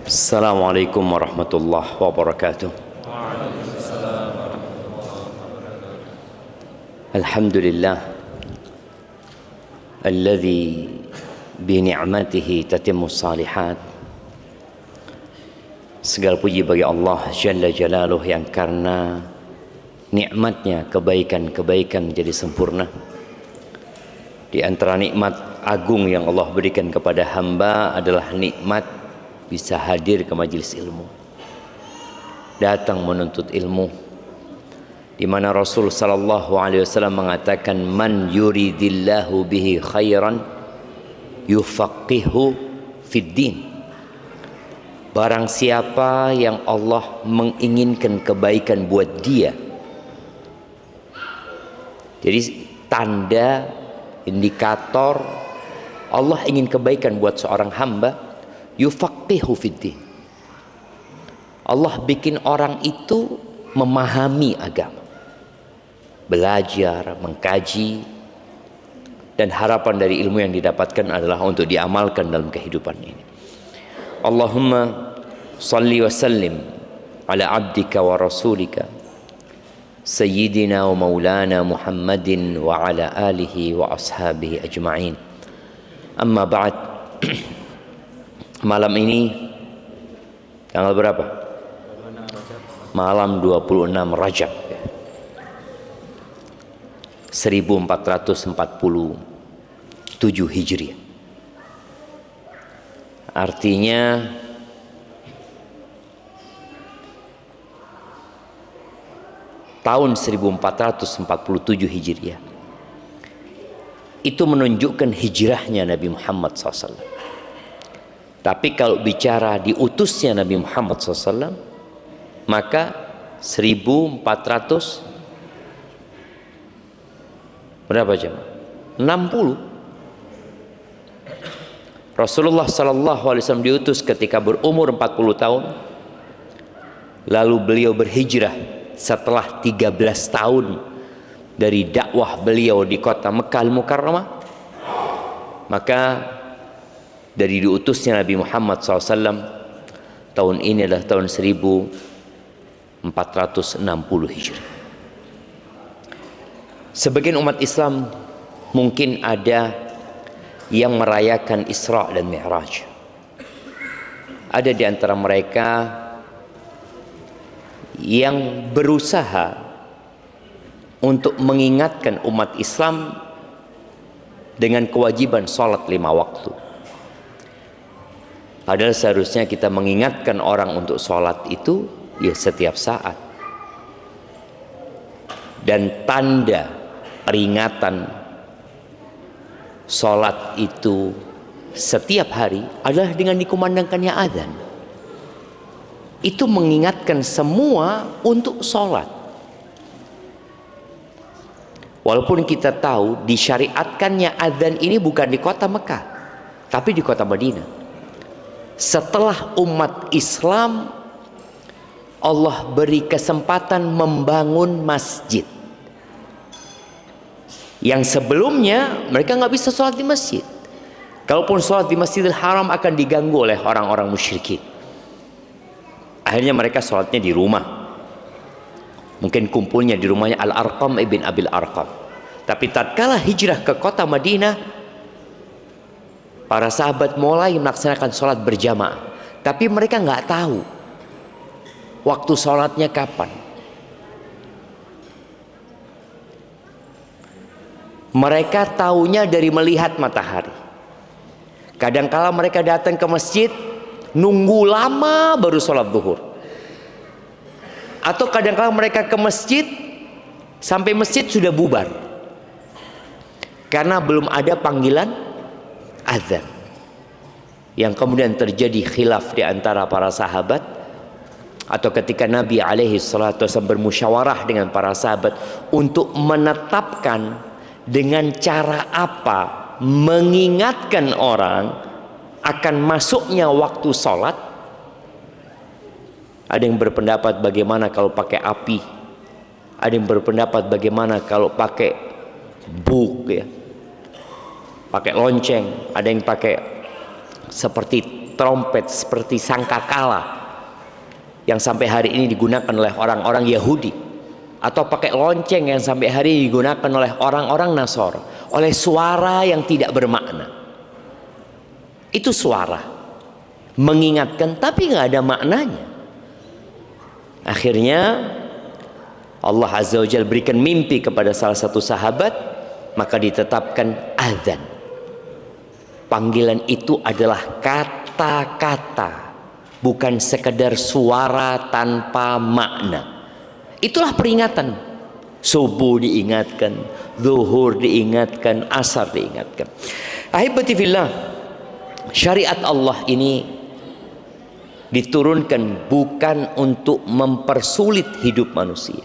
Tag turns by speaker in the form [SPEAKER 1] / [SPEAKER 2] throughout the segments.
[SPEAKER 1] Assalamualaikum warahmatullahi wabarakatuh. Alhamdulillah alladzi bi ni'matihi tatimmus salihat. Segala puji bagi Allah Jalla Jalaluh yang karena nikmatnya kebaikan-kebaikan menjadi sempurna. Di antara nikmat agung yang Allah berikan kepada hamba adalah nikmat bisa hadir ke majelis ilmu, datang menuntut ilmu, di mana Rasul sallallahu alaihi wasallam mengatakan, man yuridillahu bihi khairan yufaqihu fid din. Barang siapa yang Allah menginginkan kebaikan buat dia, jadi tanda, indikator Allah ingin kebaikan buat seorang hamba, yufaqihu fiddin. Allah bikin orang itu memahami agama, belajar, mengkaji, dan harapan dari ilmu yang didapatkan adalah untuk diamalkan dalam kehidupan ini. Allahumma salli wa sallim ala abdika wa rasulika Sayyidina wa maulana Muhammadin wa ala alihi wa ashabihi ajma'in. Amma ba'd. Malam ini tanggal berapa? Malam 26 Rajab 1447 Hijriah. Artinya tahun 1447 Hijriah itu menunjukkan hijrahnya Nabi Muhammad SAW. Tapi kalau bicara diutusnya Nabi Muhammad SAW, maka 1400 berapa jam? 60. Rasulullah SAW diutus ketika berumur 40 tahun, lalu beliau berhijrah setelah 13 tahun dari dakwah beliau di kota Mekkah Al-Mukarramah. Maka dari diutusnya Nabi Muhammad SAW, tahun ini adalah tahun 1460 Hijriah. Sebagian umat Islam mungkin ada yang merayakan Isra dan Mi'raj. Ada di antara mereka yang berusaha untuk mengingatkan umat Islam dengan kewajiban sholat 5 waktu. Padahal seharusnya kita mengingatkan orang untuk sholat itu ya setiap saat. Dan tanda peringatan sholat itu setiap hari adalah dengan dikumandangkannya azan. Itu mengingatkan semua untuk sholat. Walaupun kita tahu disyariatkannya azan ini bukan di kota Mekah, tapi di kota Madinah. Setelah umat Islam Allah beri kesempatan membangun masjid yang sebelumnya mereka nggak bisa sholat di masjid. Kalaupun sholat di Masjidil Haram akan diganggu oleh orang-orang musyrikin. Akhirnya mereka sholatnya di rumah. Mungkin kumpulnya di rumahnya Al-Arqam ibn Abil Arqam. Tapi tatkala hijrah ke kota Madinah, para sahabat mulai melaksanakan sholat berjamaah. Tapi mereka nggak tahu waktu sholatnya kapan. Mereka taunya dari melihat matahari. Kadangkala mereka datang ke masjid, nunggu lama baru sholat zuhur. Atau kadangkala mereka ke masjid, sampai masjid sudah bubar. Karena belum ada panggilan azan. Yang kemudian terjadi khilaf di antara para sahabat, atau ketika Nabi SAW bermusyawarah dengan para sahabat untuk menetapkan dengan cara apa mengingatkan orang akan masuknya waktu sholat. Ada yang berpendapat bagaimana kalau pakai api, ada yang berpendapat bagaimana kalau pakai buk ya, pakai lonceng, ada yang pakai seperti trompet, seperti sangkakala yang sampai hari ini digunakan oleh orang-orang Yahudi, atau pakai lonceng yang sampai hari ini digunakan oleh orang-orang Nasara, oleh suara yang tidak bermakna. Itu suara mengingatkan tapi nggak ada maknanya. Akhirnya Allah Azza wa Jalla berikan mimpi kepada salah satu sahabat, maka ditetapkan azan. Panggilan itu adalah kata-kata, bukan sekedar suara tanpa makna. Itulah peringatan. Subuh diingatkan, zuhur diingatkan, asar diingatkan. Ahibati fillah, syariat Allah ini diturunkan bukan untuk mempersulit hidup manusia.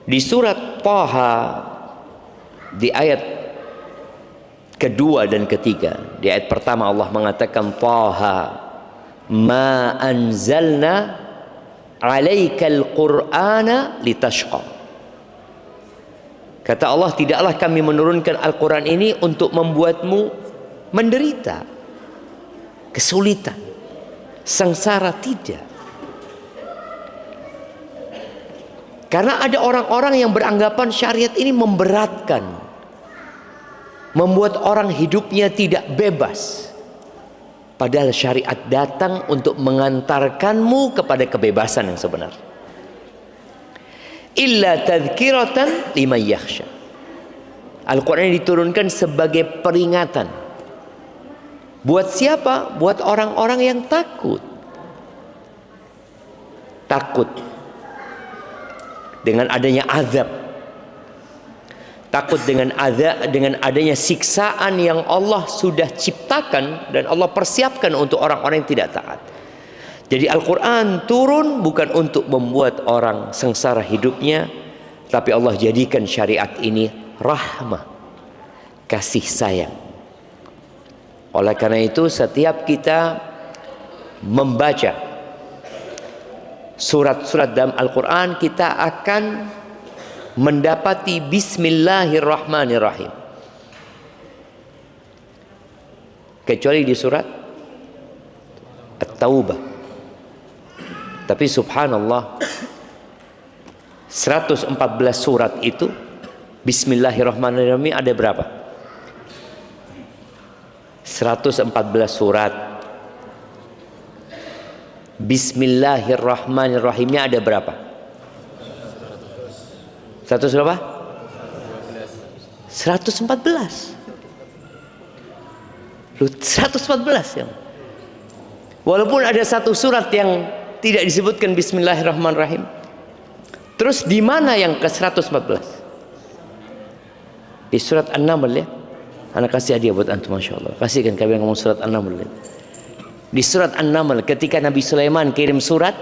[SPEAKER 1] Di surat Thaha di ayat kedua dan ketiga, di ayat pertama Allah mengatakan Thaha ma anzalna alaikal qur'ana litashqa. Kata Allah, tidaklah kami menurunkan Al-Quran ini untuk membuatmu menderita, kesulitan, sengsara, tidak. Karena ada orang-orang yang beranggapan syariat ini memberatkan, membuat orang hidupnya tidak bebas. Padahal syariat datang untuk mengantarkanmu kepada kebebasan yang sebenarnya. Illa tadhkiratan liman yakhsha. Al-Quran diturunkan sebagai peringatan. Buat siapa? Buat orang-orang yang takut. Takut dengan adanya azab. Takut dengan adanya siksaan yang Allah sudah ciptakan dan Allah persiapkan untuk orang-orang yang tidak taat. Jadi Al-Quran turun bukan untuk membuat orang sengsara hidupnya, tapi Allah jadikan syariat ini rahmah, kasih sayang. Oleh karena itu setiap kita membaca surat-surat dalam Al-Quran, kita akan mendapati Bismillahirrahmanirrahim, kecuali di surat At-Taubah. Tapi subhanallah, 114 surat itu Bismillahirrahmanirrahim ada berapa? 114 surat Bismillahirrahmanirrahimnya ada berapa? 100 berapa? 114. 114 ya. Walaupun ada satu surat yang tidak disebutkan Bismillahirrahmanirrahim. Terus di mana yang ke 114? Di surat An-Naml ya. Anak kasih hadiah buat antum, masya Allah. Kasihkan kami yang ngomong surat An-Naml ya. Di surat An-Naml ketika Nabi Sulaiman kirim surat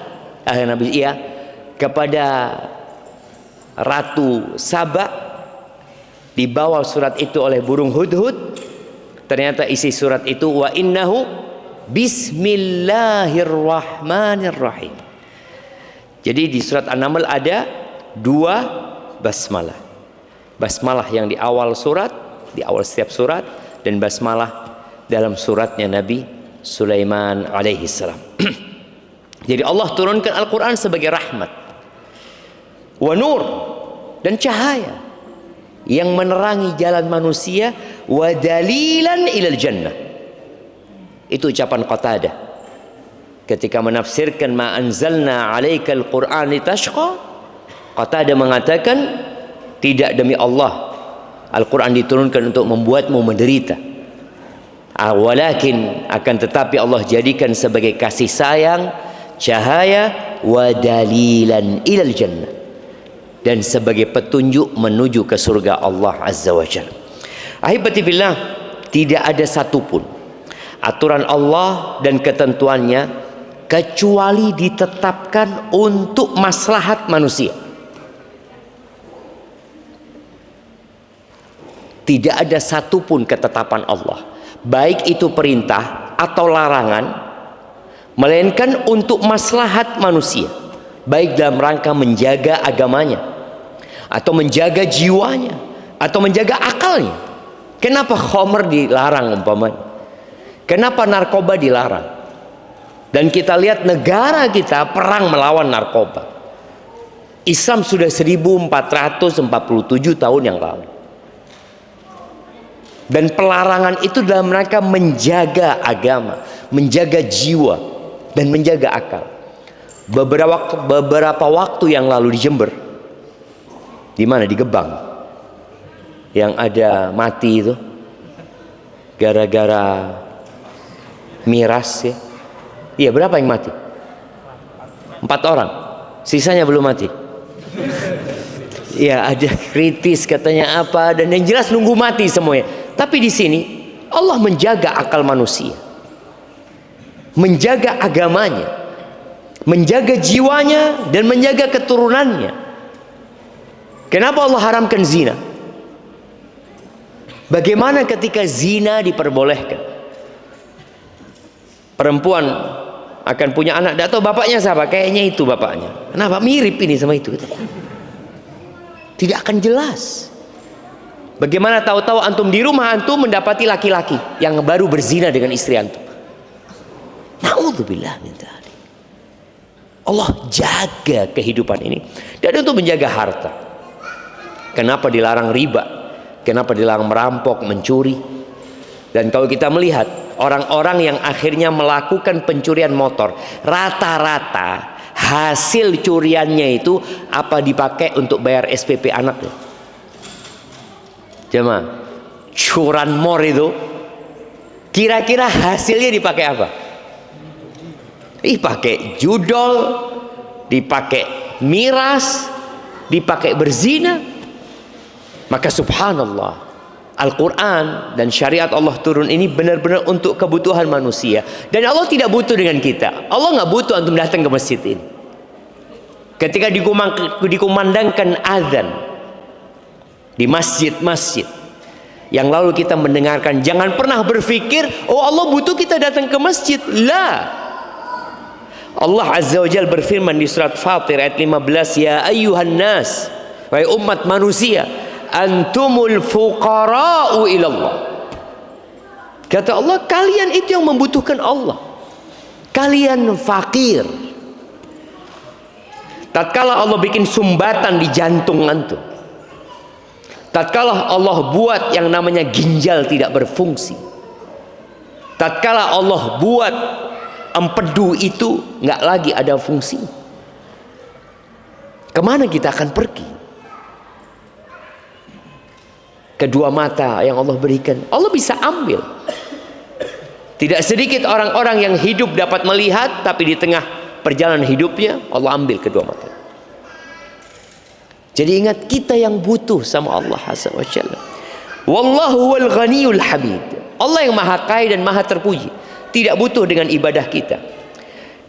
[SPEAKER 1] kepada Ratu Saba, dibawa surat itu oleh burung hudhud. Ternyata isi surat itu wa innahu Bismillahirrahmanirrahim. Jadi di surat An-Naml ada 2 basmalah. Basmalah yang di awal surat, di awal setiap surat, dan basmalah dalam suratnya Nabi Sulaiman alaihi salam. Jadi Allah turunkan Al-Quran sebagai rahmat, wa nur, dan cahaya yang menerangi jalan manusia, wa dalilan ilal jannah. Itu ucapan Qatadah ketika menafsirkan ma anzalna alaikal Qur'an litashqa. Qatadah mengatakan, tidak, demi Allah, Al-Quran diturunkan untuk membuatmu menderita, walakin akan tetapi Allah jadikan sebagai kasih sayang, cahaya, wa dalilan ilal jannah, dan sebagai petunjuk menuju ke surga Allah Azza wa Jalla. Ahibati fillah, tidak ada satupun aturan Allah dan ketentuannya kecuali ditetapkan untuk maslahat manusia. Tidak ada satupun ketetapan Allah, baik itu perintah atau larangan, melainkan untuk maslahat manusia, baik dalam rangka menjaga agamanya, atau menjaga jiwanya, atau menjaga akalnya. Kenapa khamr dilarang umpamanya? Kenapa narkoba dilarang? Dan kita lihat negara kita perang melawan narkoba. Islam sudah 1447 tahun yang lalu. Dan pelarangan itu dalam rangka menjaga agama, menjaga jiwa, dan menjaga akal. Beberapa waktu yang lalu di Jember, di mana? Di Gebang, yang ada mati itu gara-gara miras ya. Iya, berapa yang mati? 4 orang, sisanya belum mati. Ya, ada kritis katanya apa, dan yang jelas nunggu mati semuanya. Tapi di sini Allah menjaga akal manusia, menjaga agamanya, menjaga jiwanya, dan menjaga keturunannya. Kenapa Allah haramkan zina? Bagaimana ketika zina diperbolehkan? Perempuan akan punya anak, tidak tahu bapaknya siapa, kayaknya itu bapaknya. Kenapa mirip ini sama itu? Tidak akan jelas. Bagaimana tahu-tahu antum di rumah antum mendapati laki-laki yang baru berzina dengan istri antum? Na'udzubillah min dzalik. Allah jaga kehidupan ini dan untuk menjaga harta. Kenapa dilarang riba? Kenapa dilarang merampok, mencuri? Dan kalau kita melihat orang-orang yang akhirnya melakukan pencurian motor, rata-rata hasil curiannya itu apa dipakai untuk bayar SPP anaknya? Jemaah, curanmor itu kira-kira hasilnya dipakai apa? Dipakai judol, dipakai miras, dipakai berzina. Maka subhanallah, Al-Quran dan syariat Allah turun ini benar-benar untuk kebutuhan manusia. Dan Allah tidak butuh dengan kita. Allah nggak butuh antum datang ke masjid ini. Ketika dikumandangkan azan di masjid-masjid yang lalu kita mendengarkan, jangan pernah berpikir oh Allah butuh kita datang ke masjid. La. Allah Azza wa Jalla berfirman di surat Fatir ayat 15, ya ayyuhan nas, wahai umat manusia, antumul fuqara'u ilallah. Kata Allah, kalian itu yang membutuhkan Allah, kalian fakir. Tatkala Allah bikin sumbatan di jantung antum, tatkala Allah buat yang namanya ginjal tidak berfungsi, tatkala Allah buat empedu itu nggak lagi ada fungsi, kemana kita akan pergi? Kedua mata yang Allah berikan, Allah bisa ambil. Tidak sedikit orang-orang yang hidup dapat melihat, tapi di tengah perjalanan hidupnya Allah ambil kedua mata. Jadi ingat, kita yang butuh sama Allah Azza wa Jalla. Wallahu wal ghaniyul hamid. Allah yang maha kaya dan maha terpuji, tidak butuh dengan ibadah kita.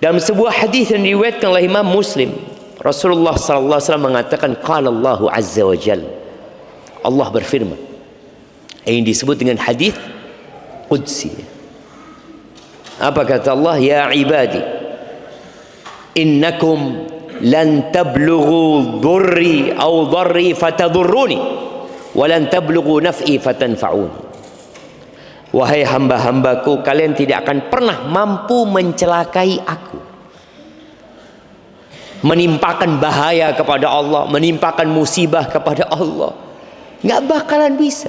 [SPEAKER 1] Dalam sebuah hadis yang diriwayatkan oleh Imam Muslim, Rasulullah sallallahu alaihi wasallam mengatakan, qala Allahu Azza wa Jalla, Allah berfirman, ini disebut dengan hadis qudsi. Apa kata Allah? Ya ibadi, innakum lan tablughu dhurri aw dharri fatadurruni wa lan tablughu naf'i fatanfa'uni. Wahai hamba-hambaku, kalian tidak akan pernah mampu mencelakai aku, menimpakan bahaya kepada Allah, menimpakan musibah kepada Allah. Nggak bakalan bisa.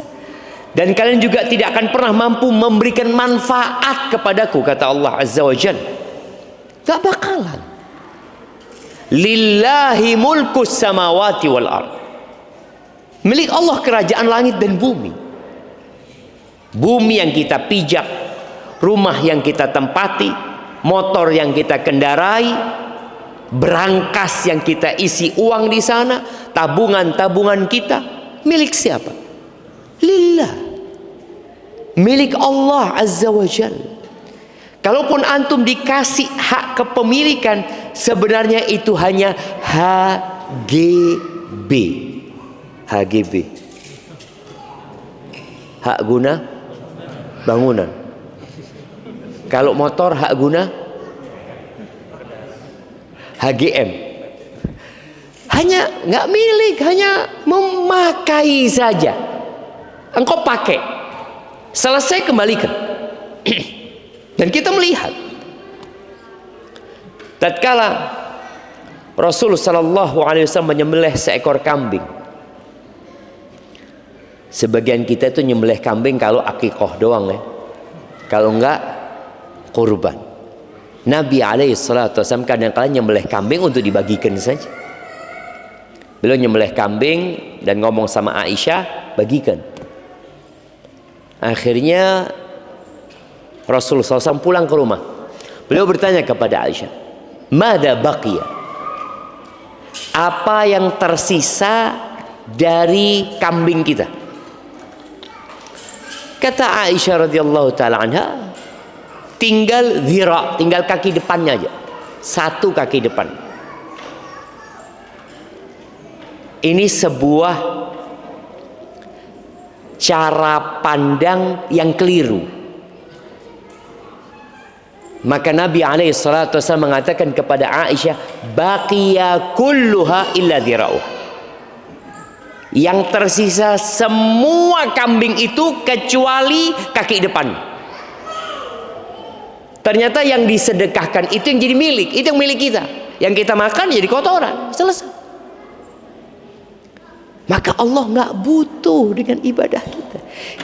[SPEAKER 1] Dan kalian juga tidak akan pernah mampu memberikan manfaat kepadaku, kata Allah Azza wa Jalla. Nggak bakalan. Lillahi mulkus samawati wal ard. Milik Allah kerajaan langit dan bumi. Bumi yang kita pijak, rumah yang kita tempati, motor yang kita kendarai, berangkas yang kita isi uang di sana, tabungan-tabungan kita, milik siapa? Lillah. Milik Allah Azza wa Jalla. Kalaupun antum dikasih hak kepemilikan, sebenarnya itu hanya HGB. HGB, hak guna bangunan. Kalau motor hak guna HGM. Hanya nggak milik, hanya memakai saja. Engkau pakai, selesai kembalikan. Dan kita melihat tatkala Rasul sallallahu alaihi wasallam menyembelih seekor kambing. Sebagian kita itu nyembelih kambing kalau akikah doang ya. Kalau enggak kurban. Nabi alaihi salatu wasallam kadang-kadang nyembelih kambing untuk dibagikan saja. Beliau nyembelih kambing dan ngomong sama Aisyah, bagikan. Akhirnya Rasulullah SAW pulang ke rumah. Beliau bertanya kepada Aisyah, "Mada baqiya?" Apa yang tersisa dari kambing kita? Kata Aisyah radhiyallahu taala anha, tinggal dhira, tinggal kaki depannya aja. Satu kaki depan. Ini sebuah cara pandang yang keliru. Maka Nabi alaihi salatu wasallam mengatakan kepada Aisyah, baqiya kulluha illa dhira'uh. Yang tersisa semua kambing itu kecuali kaki depan. Ternyata yang disedekahkan itu yang jadi milik, itu yang milik kita. Yang kita makan jadi kotoran, selesai. Maka Allah nggak butuh dengan ibadah kita.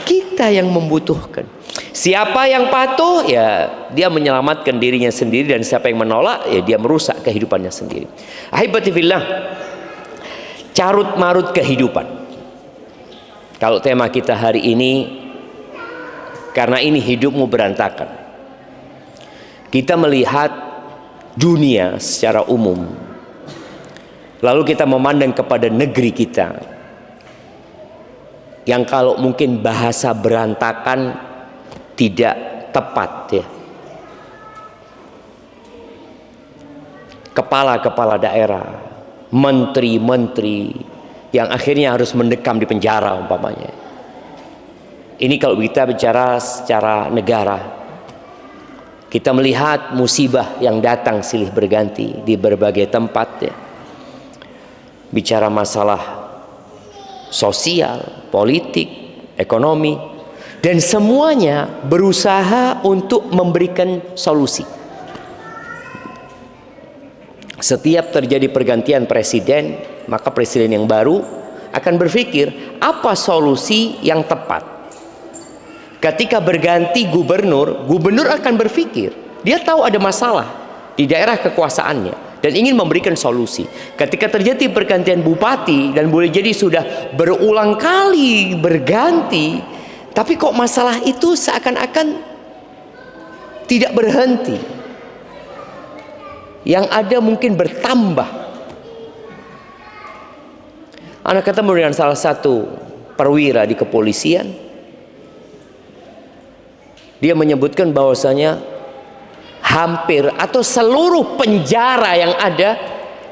[SPEAKER 1] Kita yang membutuhkan. Siapa yang patuh, ya dia menyelamatkan dirinya sendiri, dan siapa yang menolak, ya dia merusak kehidupannya sendiri. Ahibati fillah, carut marut kehidupan. Kalau tema kita hari ini, karena ini hidupmu berantakan. Kita melihat dunia secara umum. Lalu kita memandang kepada negeri kita, yang kalau mungkin bahasa berantakan tidak tepat ya. Kepala-kepala daerah, menteri-menteri yang akhirnya harus mendekam di penjara umpamanya. Ini kalau kita bicara secara negara. Kita melihat musibah yang datang silih berganti di berbagai tempat ya. Bicara masalah sosial, politik, ekonomi, dan semuanya berusaha untuk memberikan solusi. Setiap terjadi pergantian presiden, maka presiden yang baru akan berpikir apa solusi yang tepat. Ketika berganti gubernur, gubernur akan berpikir, dia tahu ada masalah di daerah kekuasaannya dan ingin memberikan solusi. Ketika terjadi pergantian bupati, dan boleh jadi sudah berulang kali berganti, tapi kok masalah itu seakan-akan tidak berhenti. Yang ada mungkin bertambah. Anak ketemu dengan salah satu perwira di kepolisian. Dia menyebutkan bahwasanya hampir atau seluruh penjara yang ada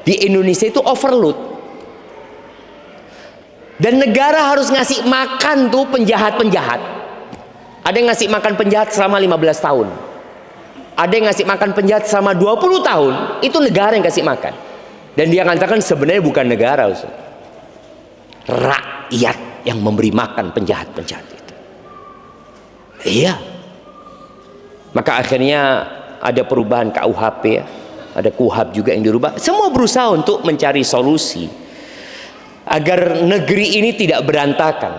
[SPEAKER 1] di Indonesia itu overload. Dan negara harus ngasih makan tuh penjahat-penjahat. Ada yang ngasih makan penjahat selama 15 tahun. Ada yang ngasih makan penjahat selama 20 tahun. Itu negara yang kasih makan. Dan dia mengatakan sebenarnya bukan negara, Ustaz. Rakyat yang memberi makan penjahat-penjahat itu. Iya. Maka akhirnya ada perubahan KUHP ya. Ada KUHP juga yang dirubah. Semua berusaha untuk mencari solusi agar negeri ini tidak berantakan.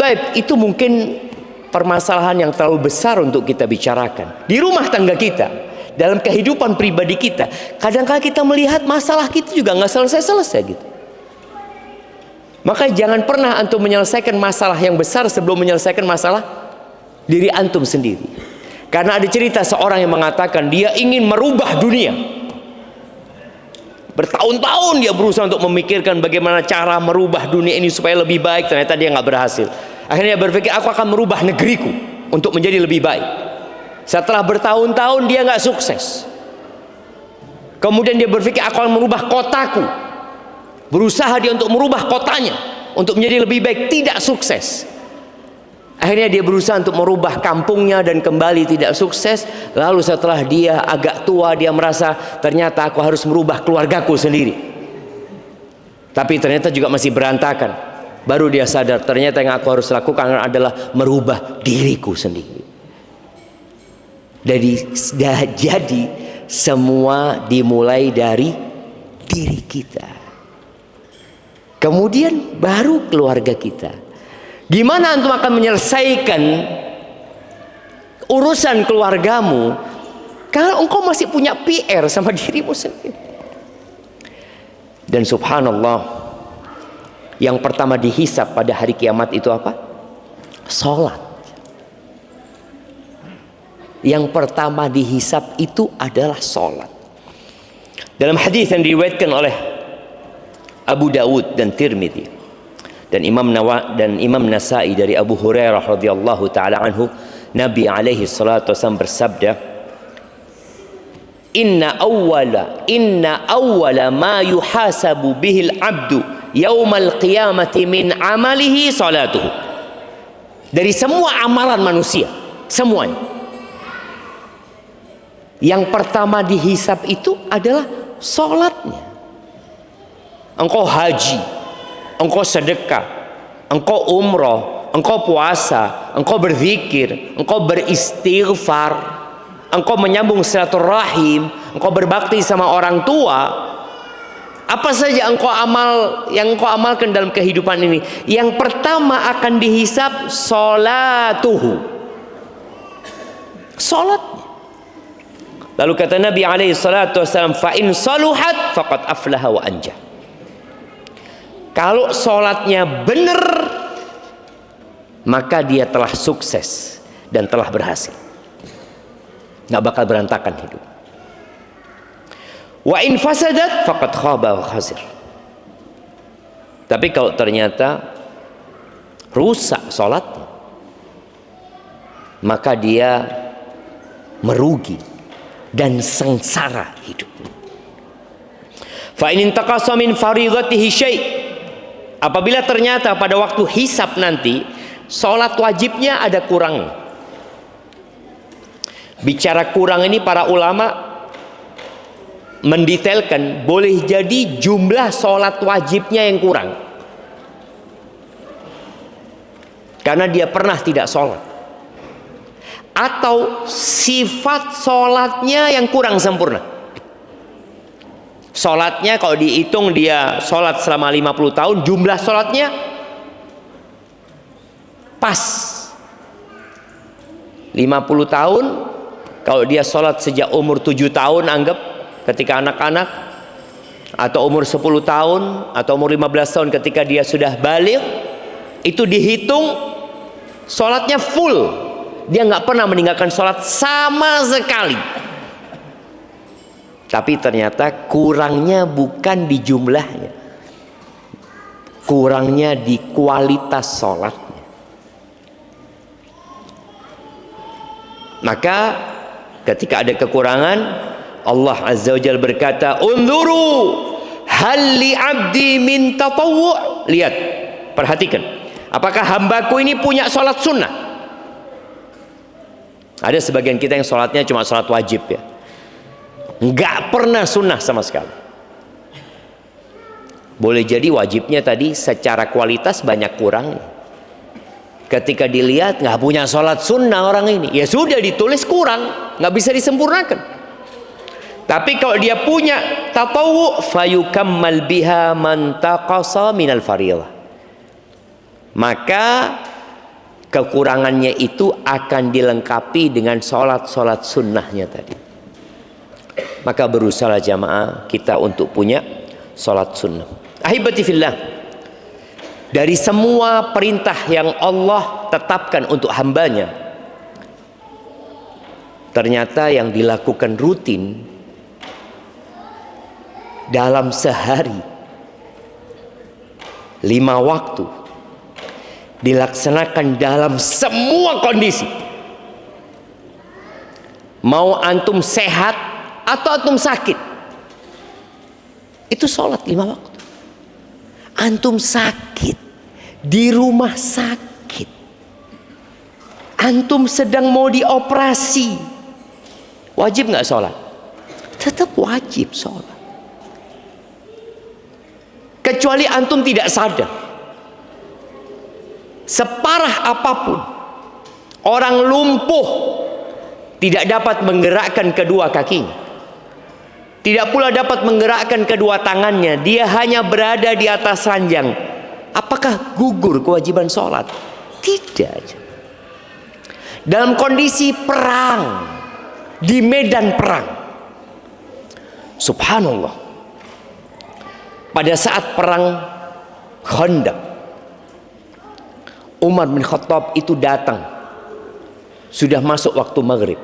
[SPEAKER 1] Tapi itu mungkin permasalahan yang terlalu besar untuk kita bicarakan. Di rumah tangga kita, dalam kehidupan pribadi kita, kadang-kadang kita melihat masalah kita juga nggak selesai-selesai gitu. Maka jangan pernah antum menyelesaikan masalah yang besar sebelum menyelesaikan masalah diri antum sendiri. Karena ada cerita seorang yang mengatakan dia ingin merubah dunia. Bertahun-tahun dia berusaha untuk memikirkan bagaimana cara merubah dunia ini supaya lebih baik. Ternyata dia nggak berhasil. Akhirnya dia berpikir, aku akan merubah negeriku untuk menjadi lebih baik. Setelah bertahun-tahun dia nggak sukses. Kemudian dia berpikir, aku akan merubah kotaku. Berusaha dia untuk merubah kotanya untuk menjadi lebih baik, tidak sukses. Akhirnya dia berusaha untuk merubah kampungnya dan kembali tidak sukses. Lalu setelah dia agak tua, dia merasa ternyata aku harus merubah keluargaku sendiri. Tapi ternyata juga masih berantakan. Baru dia sadar ternyata yang aku harus lakukan adalah merubah diriku sendiri. Jadi semua dimulai dari diri kita. Kemudian baru keluarga kita. Gimana antum akan menyelesaikan urusan keluargamu kalau engkau masih punya PR sama dirimu sendiri? Dan subhanallah, yang pertama dihisab pada hari kiamat itu apa? Salat. Yang pertama dihisab itu adalah salat. Dalam hadis yang diriwayatkan oleh Abu Dawud dan Tirmidzi dan Imam Nasa'i dari Abu Hurairah radhiyallahu taala anhu, Nabi alaihi salatu wasallam bersabda, Inna awwala ma yuhasabu bihil abdu yaumal qiyamati min amalihi salatuhu. Dari semua amalan manusia, semuanya, yang pertama dihisab itu adalah salatnya. Engkau haji, engkau sedekah, engkau umroh, engkau puasa, engkau berzikir, engkau beristighfar, engkau menyambung silaturahim, engkau berbakti sama orang tua, apa saja yang engkau amalkan dalam kehidupan ini, yang pertama akan dihisab salatuhu, salatnya. Lalu kata Nabi alaihi salatu wasallam, fa in saluhat faqad aflaha wa anja. Kalau salatnya benar, maka dia telah sukses dan telah berhasil, nggak bakal berantakan hidup. Wa in fasadat faqad khaba wa khasir. Tapi kalau ternyata rusak salatnya, maka dia merugi dan sengsara hidupnya. Fa in intaqasa min fardhatihi syai', apabila ternyata pada waktu hisab nanti salat wajibnya ada kurang. Bicara kurang ini para ulama mendetailkan, boleh jadi jumlah salat wajibnya yang kurang karena dia pernah tidak salat, atau sifat salatnya yang kurang sempurna. Salatnya kalau dihitung dia salat selama 50 tahun, jumlah salatnya pas 50 tahun. Kalau dia salat sejak umur 7 tahun, anggap ketika anak-anak, atau umur 10 tahun atau umur 15 tahun ketika dia sudah baligh, itu dihitung salatnya full. Dia nggak pernah meninggalkan salat sama sekali. Tapi ternyata kurangnya bukan di jumlahnya, kurangnya di kualitas salatnya. Maka ketika ada kekurangan, Allah Azza wa Jalla berkata, unzuru hal li abdi min tatawwu'. Lihat, perhatikan, apakah hambaku ini punya salat sunnah? Ada sebagian kita yang salatnya cuma salat wajib ya, nggak pernah sunnah sama sekali. Boleh jadi wajibnya tadi secara kualitas banyak kurangnya. Ketika dilihat nggak punya salat sunnah orang ini, ya sudah ditulis kurang, nggak bisa disempurnakan. Tapi kalau dia punya tatawwu, fayukammal biha man taqasa minal fardhiyah, maka kekurangannya itu akan dilengkapi dengan salat-salat sunnahnya tadi. Maka berusaha jamaah kita untuk punya salat sunnah. Ahibati fillah, dari semua perintah yang Allah tetapkan untuk hambanya, ternyata yang dilakukan rutin dalam sehari 5 waktu, dilaksanakan dalam semua kondisi, mau antum sehat atau antum sakit, itu sholat 5 waktu. Antum sakit di rumah sakit, antum sedang mau dioperasi, wajib nggak sholat? Tetap wajib sholat. Kecuali antum tidak sadar, separah apapun, orang lumpuh tidak dapat menggerakkan kedua kakinya, tidak pula dapat menggerakkan kedua tangannya, dia hanya berada di atas ranjang. Apakah gugur kewajiban sholat? Tidak. Dalam kondisi perang, di medan perang, subhanallah, pada saat perang Khandaq, Umar bin Khattab itu datang, sudah masuk waktu maghrib.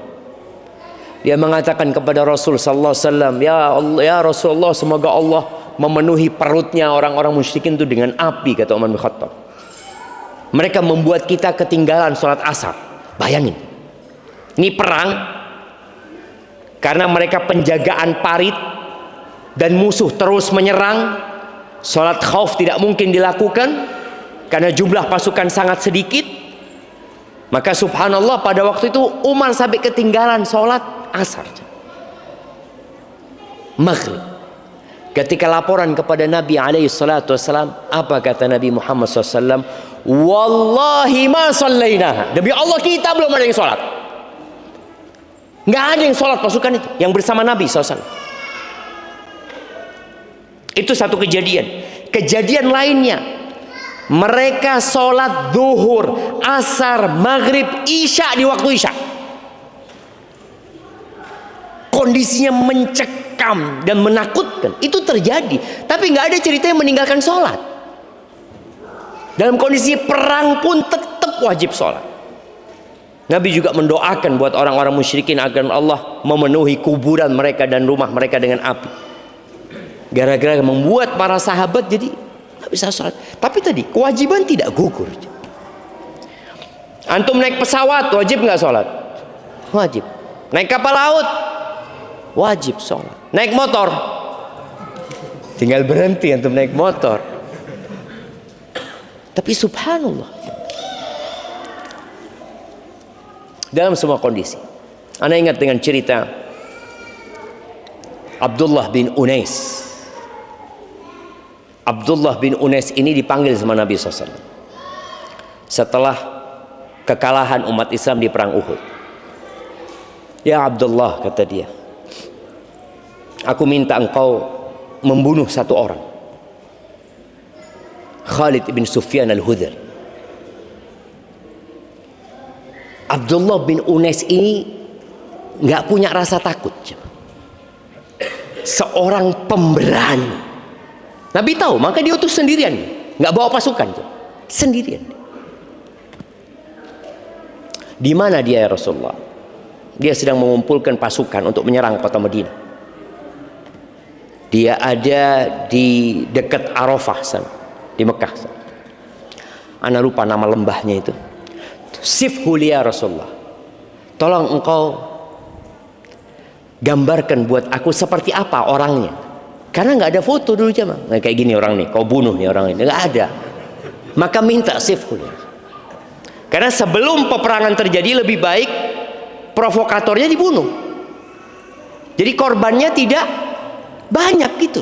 [SPEAKER 1] Dia mengatakan kepada Rasul sallallahu alaihi wasallam, "Ya Allah, ya Rasulullah, semoga Allah memenuhi perutnya orang-orang musyrikin itu dengan api," kata Umar bin Khattab. Mereka membuat kita ketinggalan sholat asar. Bayangin, ini perang karena mereka penjagaan parit dan musuh terus menyerang. Sholat khauf tidak mungkin dilakukan karena jumlah pasukan sangat sedikit. Maka subhanallah, pada waktu itu Umar sampai ketinggalan sholat asar, maghrib. Ketika laporan kepada Nabi alaihi salatu wassalam, apa kata Nabi Muhammad SAW? Wallahi ma sallaina. Demi Allah, kita belum ada yang sholat. Nggak ada yang sholat pasukan itu yang bersama Nabi SAW. Itu satu kejadian. Kejadian lainnya, mereka sholat zuhur, asar, maghrib, isya di waktu isya. Kondisinya mencekam dan menakutkan. Itu terjadi, tapi nggak ada cerita yang meninggalkan sholat. Dalam kondisi perang pun tetap wajib sholat. Nabi juga mendoakan buat orang-orang musyrikin agar Allah memenuhi kuburan mereka dan rumah mereka dengan api. Gara-gara membuat para sahabat jadi nggak bisa sholat. Tapi tadi kewajiban tidak gugur. Antum naik pesawat wajib nggak sholat? Wajib. Naik kapal laut wajib sholat. Naik motor tinggal berhenti antum naik motor. Tapi subhanallah, dalam semua kondisi. Anda ingat dengan cerita Abdullah bin Unais. Abdullah bin Unais ini dipanggil sama Nabi SAW setelah kekalahan umat Islam di perang Uhud. Ya Abdullah, kata dia, aku minta engkau membunuh satu orang, Khalid bin Sufyan al-Hudhali. Abdullah bin Unais ini nggak punya rasa takut, seorang pemberani. Nabi tahu, maka dia utus sendirian, nggak bawa pasukan, sendirian. Di mana dia ya Rasulullah? Dia sedang mengumpulkan pasukan untuk menyerang kota Madinah. Dia ada di dekat Arafah sana, di Mekah sana. Ana lupa nama lembahnya itu. Sifhu li ya Rasulullah, tolong engkau gambarkan buat aku seperti apa orangnya. Karena nggak ada foto dulu jemaah. Nah, kayak gini orang nih, kau bunuh nih orang ini, nggak ada. Maka minta sifhu. Karena sebelum peperangan terjadi lebih baik provokatornya dibunuh. Jadi korbannya tidak banyak gitu.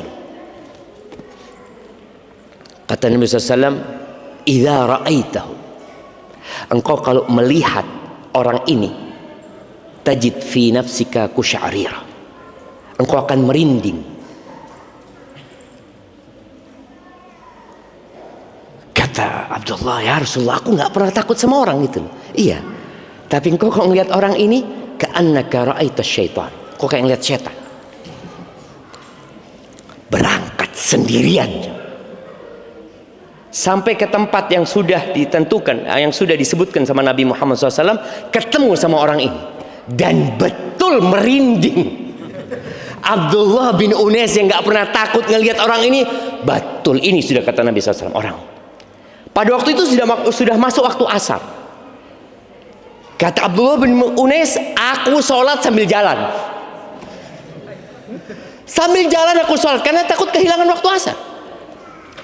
[SPEAKER 1] Kata Nabi SAW, "Idza ra'aitahu," engkau kalau melihat orang ini, tajid fi nafsika kusya'rira, engkau akan merinding. Kata Abdullah, ya Rasulullah, aku nggak pernah takut sama orang itu. Iya, tapi engkau kalau ngelihat orang ini, ka'annaka ra'aita syaitan, kau kayak ngelihat setan. Berangkat sendirian sampai ke tempat yang sudah ditentukan, yang sudah disebutkan sama Nabi Muhammad SAW, ketemu sama orang ini dan betul merinding. Abdullah bin Unais yang nggak pernah takut ngelihat orang ini, betul ini sudah kata Nabi SAW orang. Pada waktu itu sudah masuk waktu asar. Kata Abdullah bin Unais, aku sholat sambil jalan. Sambil jalan aku sholat karena takut kehilangan waktu asar.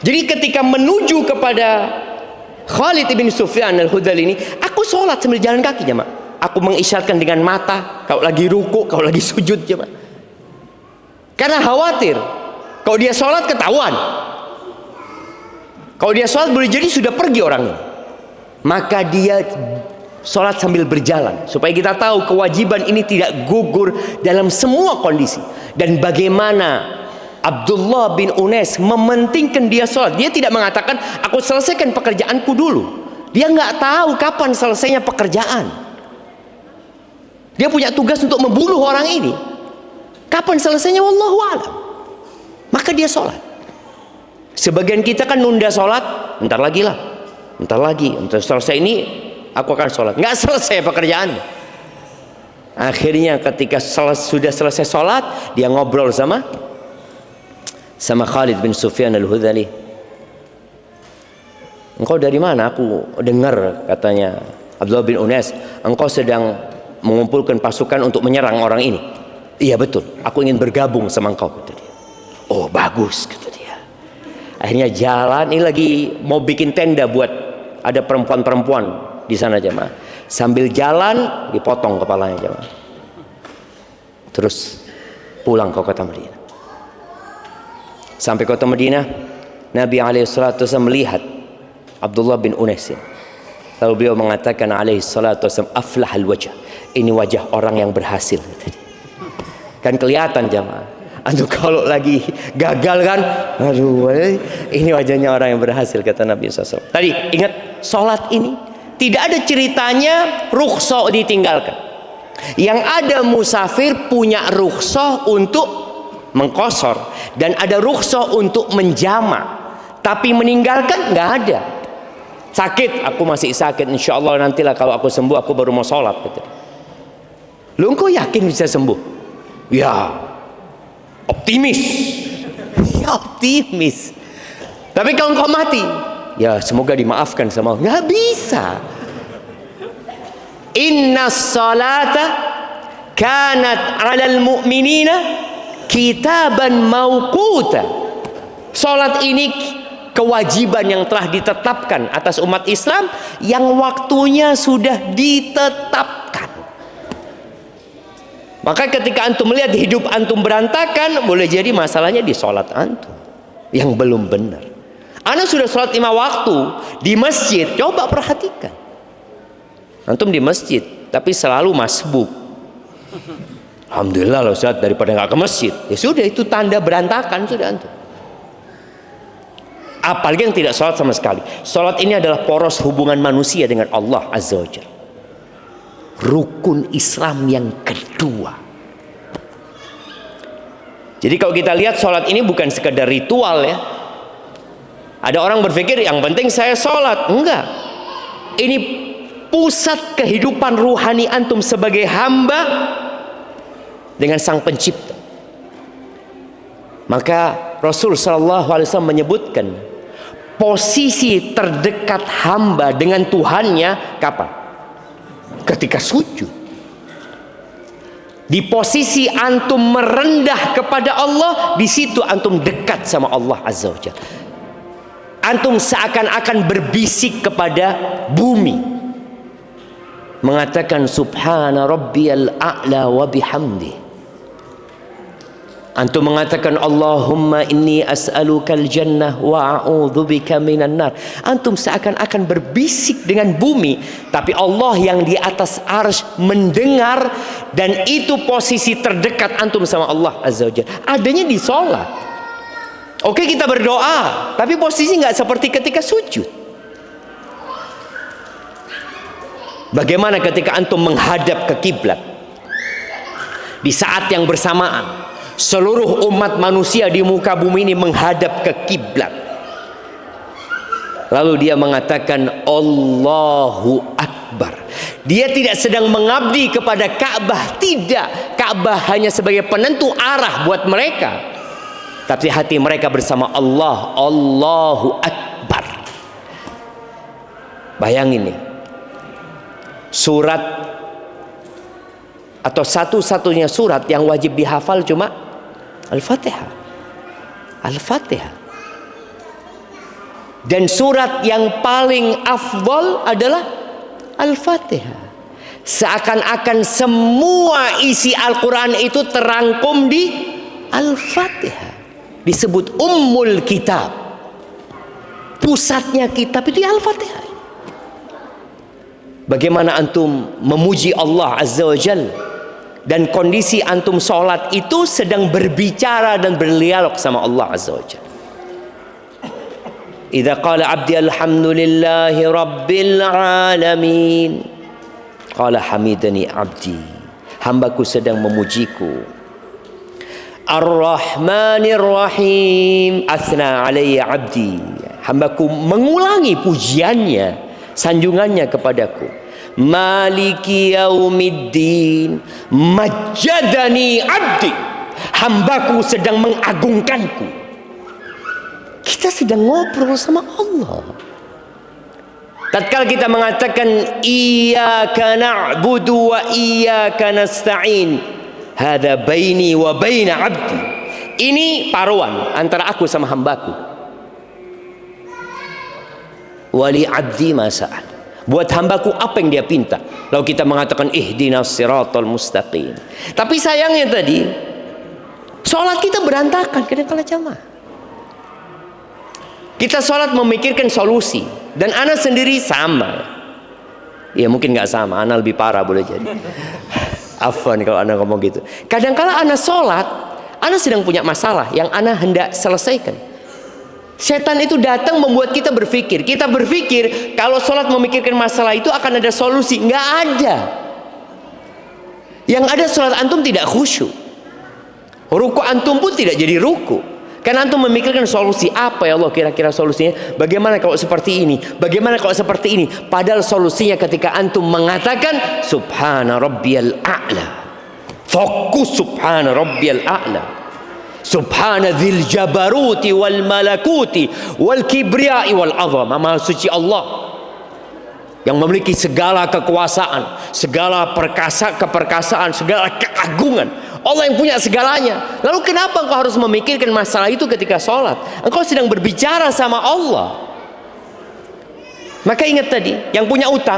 [SPEAKER 1] Jadi ketika menuju kepada Khalid bin Sufyan al-Hudhali ini, aku sholat sambil jalan kaki jemaah. Aku mengisyaratkan dengan mata, kalau lagi ruku, kalau lagi sujud jemaah. Karena khawatir kalau dia sholat ketahuan. Kalau dia sholat boleh jadi sudah pergi orangnya. Maka dia Sholat sambil berjalan, supaya kita tahu kewajiban ini tidak gugur dalam semua kondisi. Dan bagaimana Abdullah bin Unais mementingkan dia sholat. Dia tidak mengatakan aku selesaikan pekerjaanku dulu. Dia nggak tahu kapan selesainya pekerjaan. Dia punya tugas untuk membunuh orang ini. Kapan selesainya wallahu a'lam. Maka dia sholat. Sebagian kita kan nunda sholat, bentar lagi lah, bentar lagi, untuk selesai ini aku akan sholat. Nggak selesai pekerjaan. Akhirnya ketika sudah selesai sholat, dia ngobrol sama Khalid bin Sufyan al-Hudhali. Engkau dari mana? Aku dengar, katanya Abdullah bin Unais, engkau sedang mengumpulkan pasukan untuk menyerang orang ini. Iya betul, aku ingin bergabung sama engkau, kata dia. Oh bagus, kata dia. Akhirnya jalan, ini lagi mau bikin tenda buat ada perempuan-perempuan di sana jemaah. Sambil jalan dipotong kepalanya jemaah. Terus pulang ke kota Madinah. Sampai kota Madinah, Nabi alaihissalatu wassalam melihat Abdullah bin Unais. Lalu beliau mengatakan alaihissalatu wassalam, aflahal wajah. Ini wajah orang yang berhasil. Kan kelihatan jemaah. Antum kalau lagi gagal kan, aduh, ini wajahnya orang yang berhasil, kata Nabi SAW. Tadi ingat, sholat ini tidak ada ceritanya rukhsah ditinggalkan. Yang ada musafir punya rukhsah untuk mengqasar dan ada rukhsah untuk menjama, tapi meninggalkan nggak ada. Sakit, aku masih sakit, insya Allah nantilah kalau aku sembuh aku baru mau sholat. Gitu. Lu engkau yakin bisa sembuh? Ya, optimis. Ya, optimis. Tapi kalau engkau mati, ya semoga dimaafkan sama Allah. Nggak bisa. Inna salata kanat 'alal mu'minina kitaban mauquta. Salat ini kewajiban yang telah ditetapkan atas umat Islam yang waktunya sudah ditetapkan. Maka ketika antum melihat hidup antum berantakan, boleh jadi masalahnya di sholat antum yang belum benar. Anda sudah sholat 5 waktu di masjid, coba perhatikan. Antum di masjid, tapi selalu masbuk. Alhamdulillah loh Ustaz, daripada nggak ke masjid. Ya sudah, itu tanda berantakan sudah antum. Apalagi yang tidak sholat sama sekali. Sholat ini adalah poros hubungan manusia dengan Allah Azza wa Jalla. Rukun Islam yang kedua. Jadi kalau kita lihat sholat ini bukan sekedar ritual ya. Ada orang berpikir yang penting saya sholat. Enggak. Ini pusat kehidupan ruhani antum sebagai hamba dengan Sang Pencipta. Maka Rasul sallallahu alaihi wasallam menyebutkan posisi terdekat hamba dengan Tuhannya kapan? Ketika sujud. Di posisi antum merendah kepada Allah, di situ antum dekat sama Allah Azza wa Jalla. Antum seakan-akan berbisik kepada bumi, mengatakan subhana rabbiyal a'la wa bihamdi. Antum mengatakan Allahumma inni as'alukal jannah wa a'udzubika minan nar. Antum seakan-akan berbisik dengan bumi, tapi Allah yang di atas arsy mendengar, dan itu posisi terdekat antum sama Allah Azza wa Jalla. Adanya di sholat. Oke, kita berdoa, tapi posisi nggak seperti ketika sujud. Bagaimana ketika antum menghadap ke kiblat? Di saat yang bersamaan seluruh umat manusia di muka bumi ini menghadap ke kiblat. Lalu dia mengatakan Allahu Akbar. Dia tidak sedang mengabdi kepada Ka'bah, tidak. Ka'bah hanya sebagai penentu arah buat mereka, tapi hati mereka bersama Allah. Allahu Akbar. Bayangin nih, surat atau satu-satunya surat yang wajib dihafal cuma Al-Fatihah. Al-Fatihah. Dan surat yang paling afdal adalah Al-Fatihah. Seakan-akan semua isi Al-Quran itu terangkum di Al-Fatihah. Disebut Ummul Kitab. Pusatnya kitab itu Al-Fatihah. bagaimana antum memuji Allah Azza wa Jal, dan kondisi antum sholat itu sedang berbicara dan berdialog sama Allah Azza wa Jal. Idza qala abdi alhamdulillahi rabbil alamin, qala hamidani abdi, hambaku sedang memujiku. Ar-Rahmanir Rahim, athna alayya abdi, hambaku mengulangi pujiannya, sanjungannya kepadaku. Maliki yaumiddin, majjadani abdi, hambaku sedang mengagungkanku. Kita sedang ngobrol sama Allah. Tatkala kita mengatakan iyyaka na'budu wa iyyaka nasta'in, hadza baini wa baina abdi, ini paruan antara aku sama hambaku. Wali abdi ma sa'al, buat hambaku apa yang dia pinta. Lalu kita mengatakan ihdinas siratal mustaqim. Tapi sayangnya tadi sholat kita berantakan kadang-kala jamaah. Kita sholat memikirkan solusi, dan ana sendiri sama. Ya mungkin nggak sama, ana lebih parah boleh jadi. Afwan kalau ana ngomong gitu. Kadang-kala ana sholat, ana sedang punya masalah yang ana hendak selesaikan. Setan itu datang membuat kita berpikir. Kita berpikir kalau sholat memikirkan masalah itu akan ada solusi. Nggak ada. Yang ada sholat antum tidak khusyuk. Ruku antum pun tidak jadi ruku. Karena antum memikirkan solusi apa ya Allah, kira-kira solusinya bagaimana kalau seperti ini, bagaimana kalau seperti ini. Padahal solusinya ketika antum mengatakan subhana rabbiyal a'la, fokus subhana rabbiyal a'la, subhana dzil jabaruti wal malakuti wal kibriyai wal azama, maha suci Allah yang memiliki segala kekuasaan, segala keperkasaan, segala keagungan. Allah yang punya segalanya. Lalu kenapa engkau harus memikirkan masalah itu ketika sholat? Engkau sedang berbicara sama Allah. Maka ingat tadi, yang punya utang,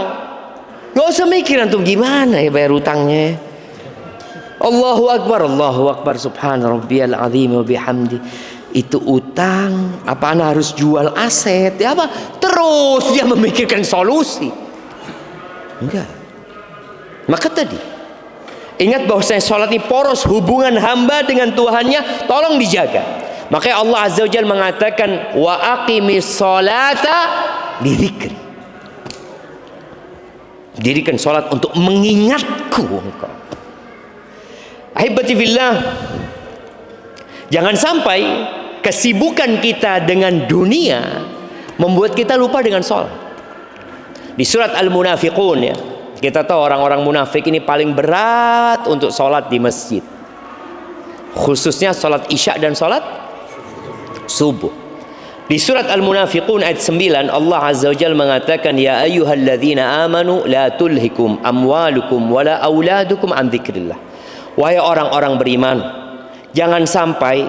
[SPEAKER 1] gak usah mikir antum gimana ya bayar utangnya. Allahu Akbar, subhana rabbiyal azim wa bihamdi. Itu utang, apa anda harus jual aset? Ya apa? Terus dia memikirkan solusi. Enggak. Maka tadi ingat bahwasanya sholat ini poros hubungan hamba dengan Tuhannya, tolong dijaga. Makanya Allah Azza wa Jalla mengatakan wa aqimis sholata lidzikri, dirikan sholat untuk mengingatku engkau. Ahibati fillah, jangan sampai kesibukan kita dengan dunia membuat kita lupa dengan sholat. Di surat Al-Munafiqun ya, kita tahu orang-orang munafik ini paling berat untuk sholat di masjid, khususnya sholat isya dan sholat subuh. Di surat Al-Munafiqun ayat 9 Allah Azza wa Jalla mengatakan ya ayyuhalladzina amanu la tulhikum amwalukum wala auladukum an dzikrillah. Wahai orang-orang beriman, jangan sampai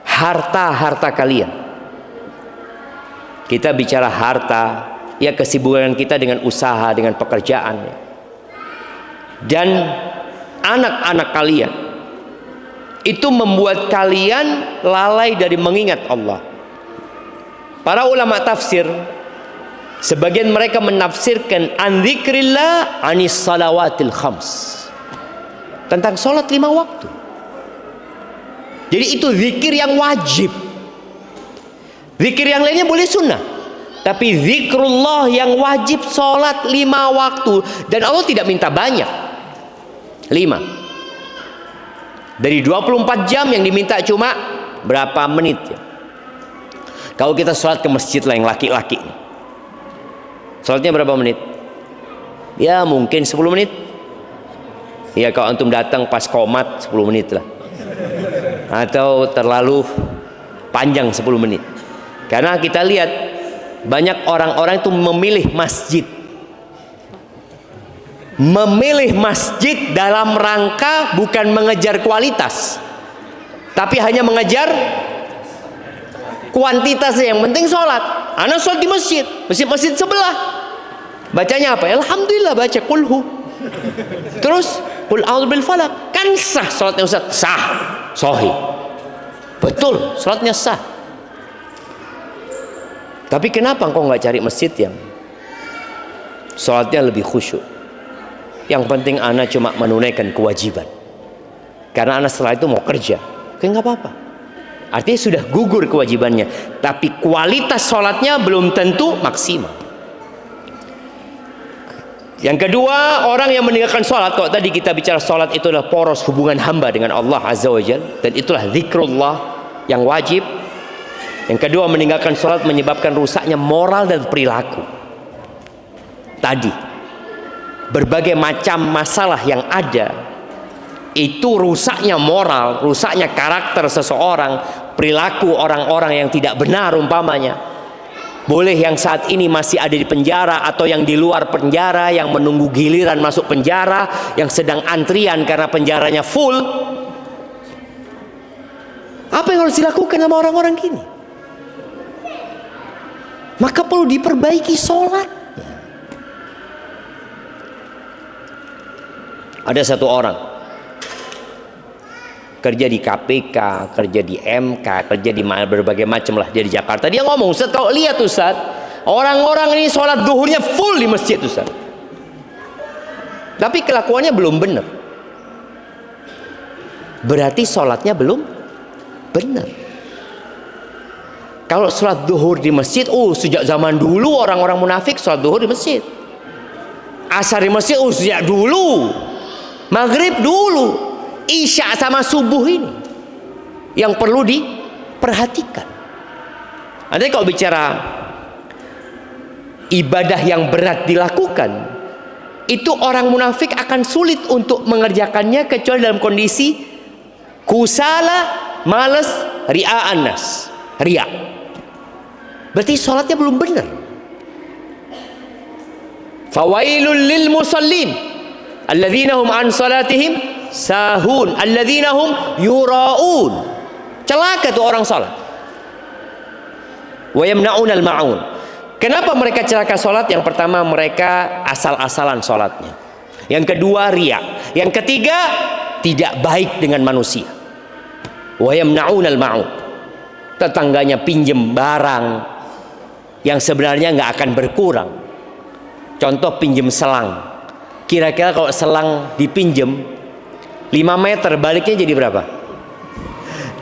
[SPEAKER 1] harta-harta kalian, kita bicara harta ya, kesibukan kita dengan usaha, dengan pekerjaan, dan anak-anak kalian itu membuat kalian lalai dari mengingat Allah. Para ulama tafsir, sebagian mereka menafsirkan an dzikrillah anis salawatil khams, tentang sholat 5 waktu. Jadi itu zikir yang wajib. Zikir yang lainnya boleh sunnah, tapi zikrullah yang wajib sholat 5 waktu. Dan Allah tidak minta banyak, 5. Dari 24 jam yang diminta cuma berapa menit ya. Kalau kita sholat ke masjid lah yang laki-laki, sholatnya berapa menit? Ya mungkin 10 menit. Ya kalau antum datang pas qomat 10 menit lah, atau terlalu panjang 10 menit. Karena kita lihat banyak orang-orang itu memilih masjid dalam rangka bukan mengejar kualitas, tapi hanya mengejar kuantitas. Yang penting sholat. Anak sholat di masjid sebelah, bacanya apa? Alhamdulillah, baca kulhu, terus qul a'udzu bil falaq. Kan sah sholatnya Ustaz? Sah, sahih, betul, sholatnya sah. Tapi kenapa engkau nggak cari masjid yang Sholatnya lebih khusyuk. Yang penting ana cuma menunaikan kewajiban. Karena ana setelah itu mau kerja, oke, nggak apa-apa. Artinya sudah gugur kewajibannya, tapi kualitas sholatnya belum tentu maksimal. Yang kedua, orang yang meninggalkan sholat. Kalau tadi kita bicara sholat itu adalah poros hubungan hamba dengan Allah Azza wa Jalla, dan itulah zikrullah yang wajib. Yang kedua, meninggalkan sholat menyebabkan rusaknya moral dan perilaku. Tadi berbagai macam masalah yang ada itu rusaknya moral, rusaknya karakter seseorang, perilaku orang-orang yang tidak benar umpamanya. Boleh yang saat ini masih ada di penjara atau yang di luar penjara, yang menunggu giliran masuk penjara, yang sedang antrian karena penjaranya full. Apa yang harus dilakukan sama orang-orang gini? Maka perlu diperbaiki sholat. Ada satu orang kerja di KPK, kerja di MK, kerja di berbagai macam lah, dia di Jakarta. Dia ngomong, Ustaz, kalau lihat Ustaz, orang-orang ini sholat duhurnya full di masjid Ustaz, tapi kelakuannya belum benar. Berarti sholatnya belum benar. Kalau sholat duhur di masjid, sejak zaman dulu orang-orang munafik sholat duhur di masjid. Asar di masjid, sejak dulu. Maghrib dulu. Isya sama subuh ini yang perlu diperhatikan. Nanti kalau bicara ibadah yang berat dilakukan, itu orang munafik akan sulit untuk mengerjakannya kecuali dalam kondisi kusala, malas, ria'an nas, ria. Berarti sholatnya belum benar. Fawailul lil musallin alladzina hum an salatihim sahun, alladzina hum yuraun. Celaka tuh orang salat. Wa yamna'unal ma'un. Kenapa mereka celaka salat? Yang pertama, mereka asal-asalan salatnya. Yang kedua, riya. Yang ketiga, tidak baik dengan manusia. Wa yamna'unal ma'un. Tetangganya pinjem barang yang sebenarnya nggak akan berkurang. Contoh pinjem selang. Kira-kira kalau selang dipinjem 5 meter, baliknya jadi berapa?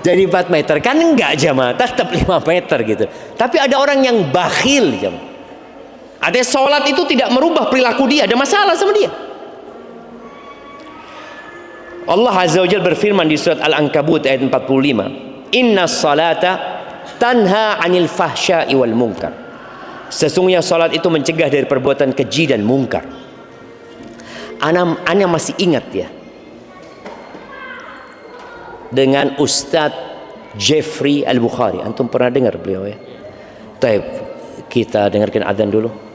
[SPEAKER 1] Jadi 4 meter. Kan enggak jamaah, tetap 5 meter gitu. Tapi ada orang yang bakhil jamaah. Ada sholat itu tidak merubah perilaku dia, ada masalah sama dia. Allah Azza wa Jalla berfirman di surat Al-Ankabut ayat 45, Inna salata tanha anil fahsya'i wal munkar. Sesungguhnya salat itu mencegah dari perbuatan keji dan mungkar. Ana masih ingat ya, dengan Ustadz Jeffrey Al-Bukhari. Antum pernah dengar beliau ya? Taib, kita dengarkan adzan dulu.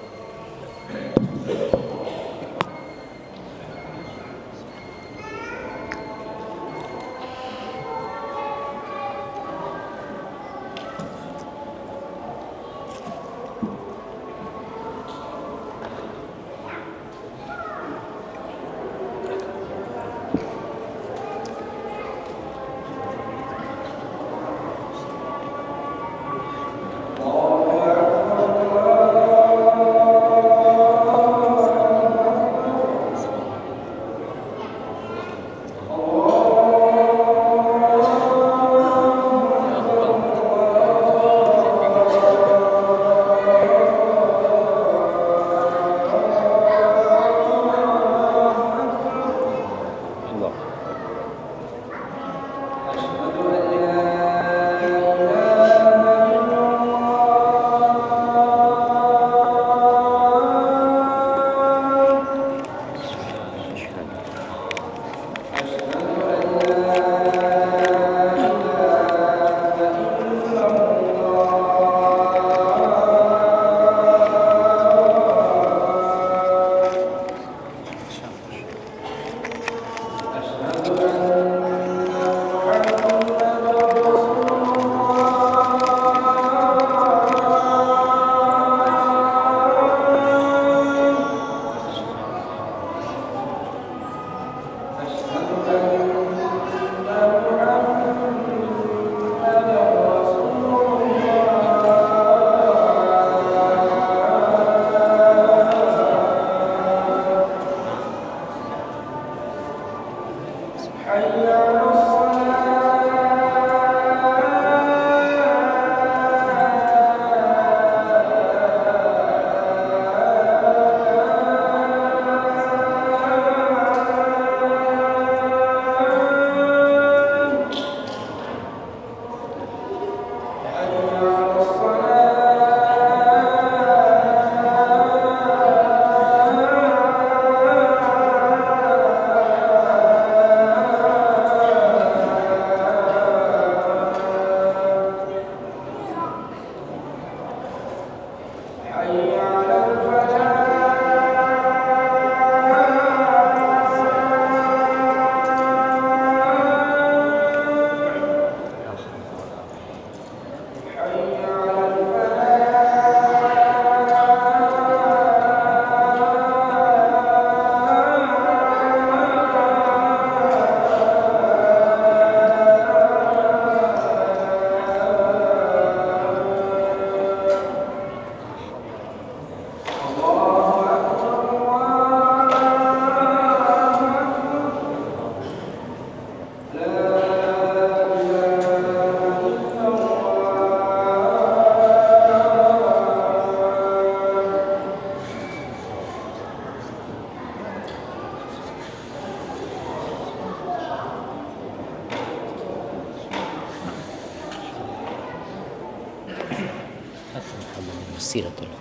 [SPEAKER 1] siratullah.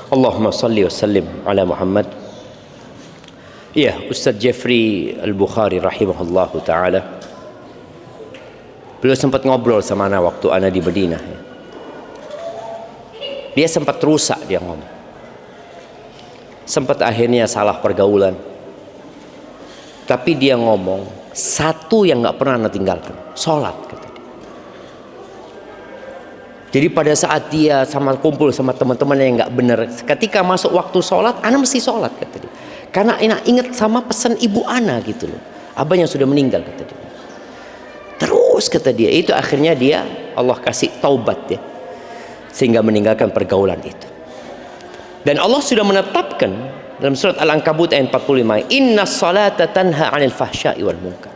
[SPEAKER 1] Allahumma salli wa sallim ala Muhammad. Ya, Ustaz Jeffrey Al-Bukhari rahimahullahu ta'ala, beliau sempat ngobrol sama ana waktu ana di Madinah. Dia sempat rusak, dia ngomong. Sempat akhirnya salah pergaulan. Tapi dia ngomong, satu yang gak pernah ana tinggalkan, sholat, kata dia. Jadi pada saat dia sama kumpul sama teman-teman yang gak benar, ketika masuk waktu sholat, ana mesti sholat, kata dia. Karena ana ingat sama pesan ibu ana gitu loh, abahnya sudah meninggal, kata dia. Terus kata dia, itu akhirnya dia Allah kasih taubat ya, sehingga meninggalkan pergaulan itu. Dan Allah sudah menetapkan dalam surat Al-Ankabut ayat 45, inna salata tanha 'anil fahsya'i wal munkar.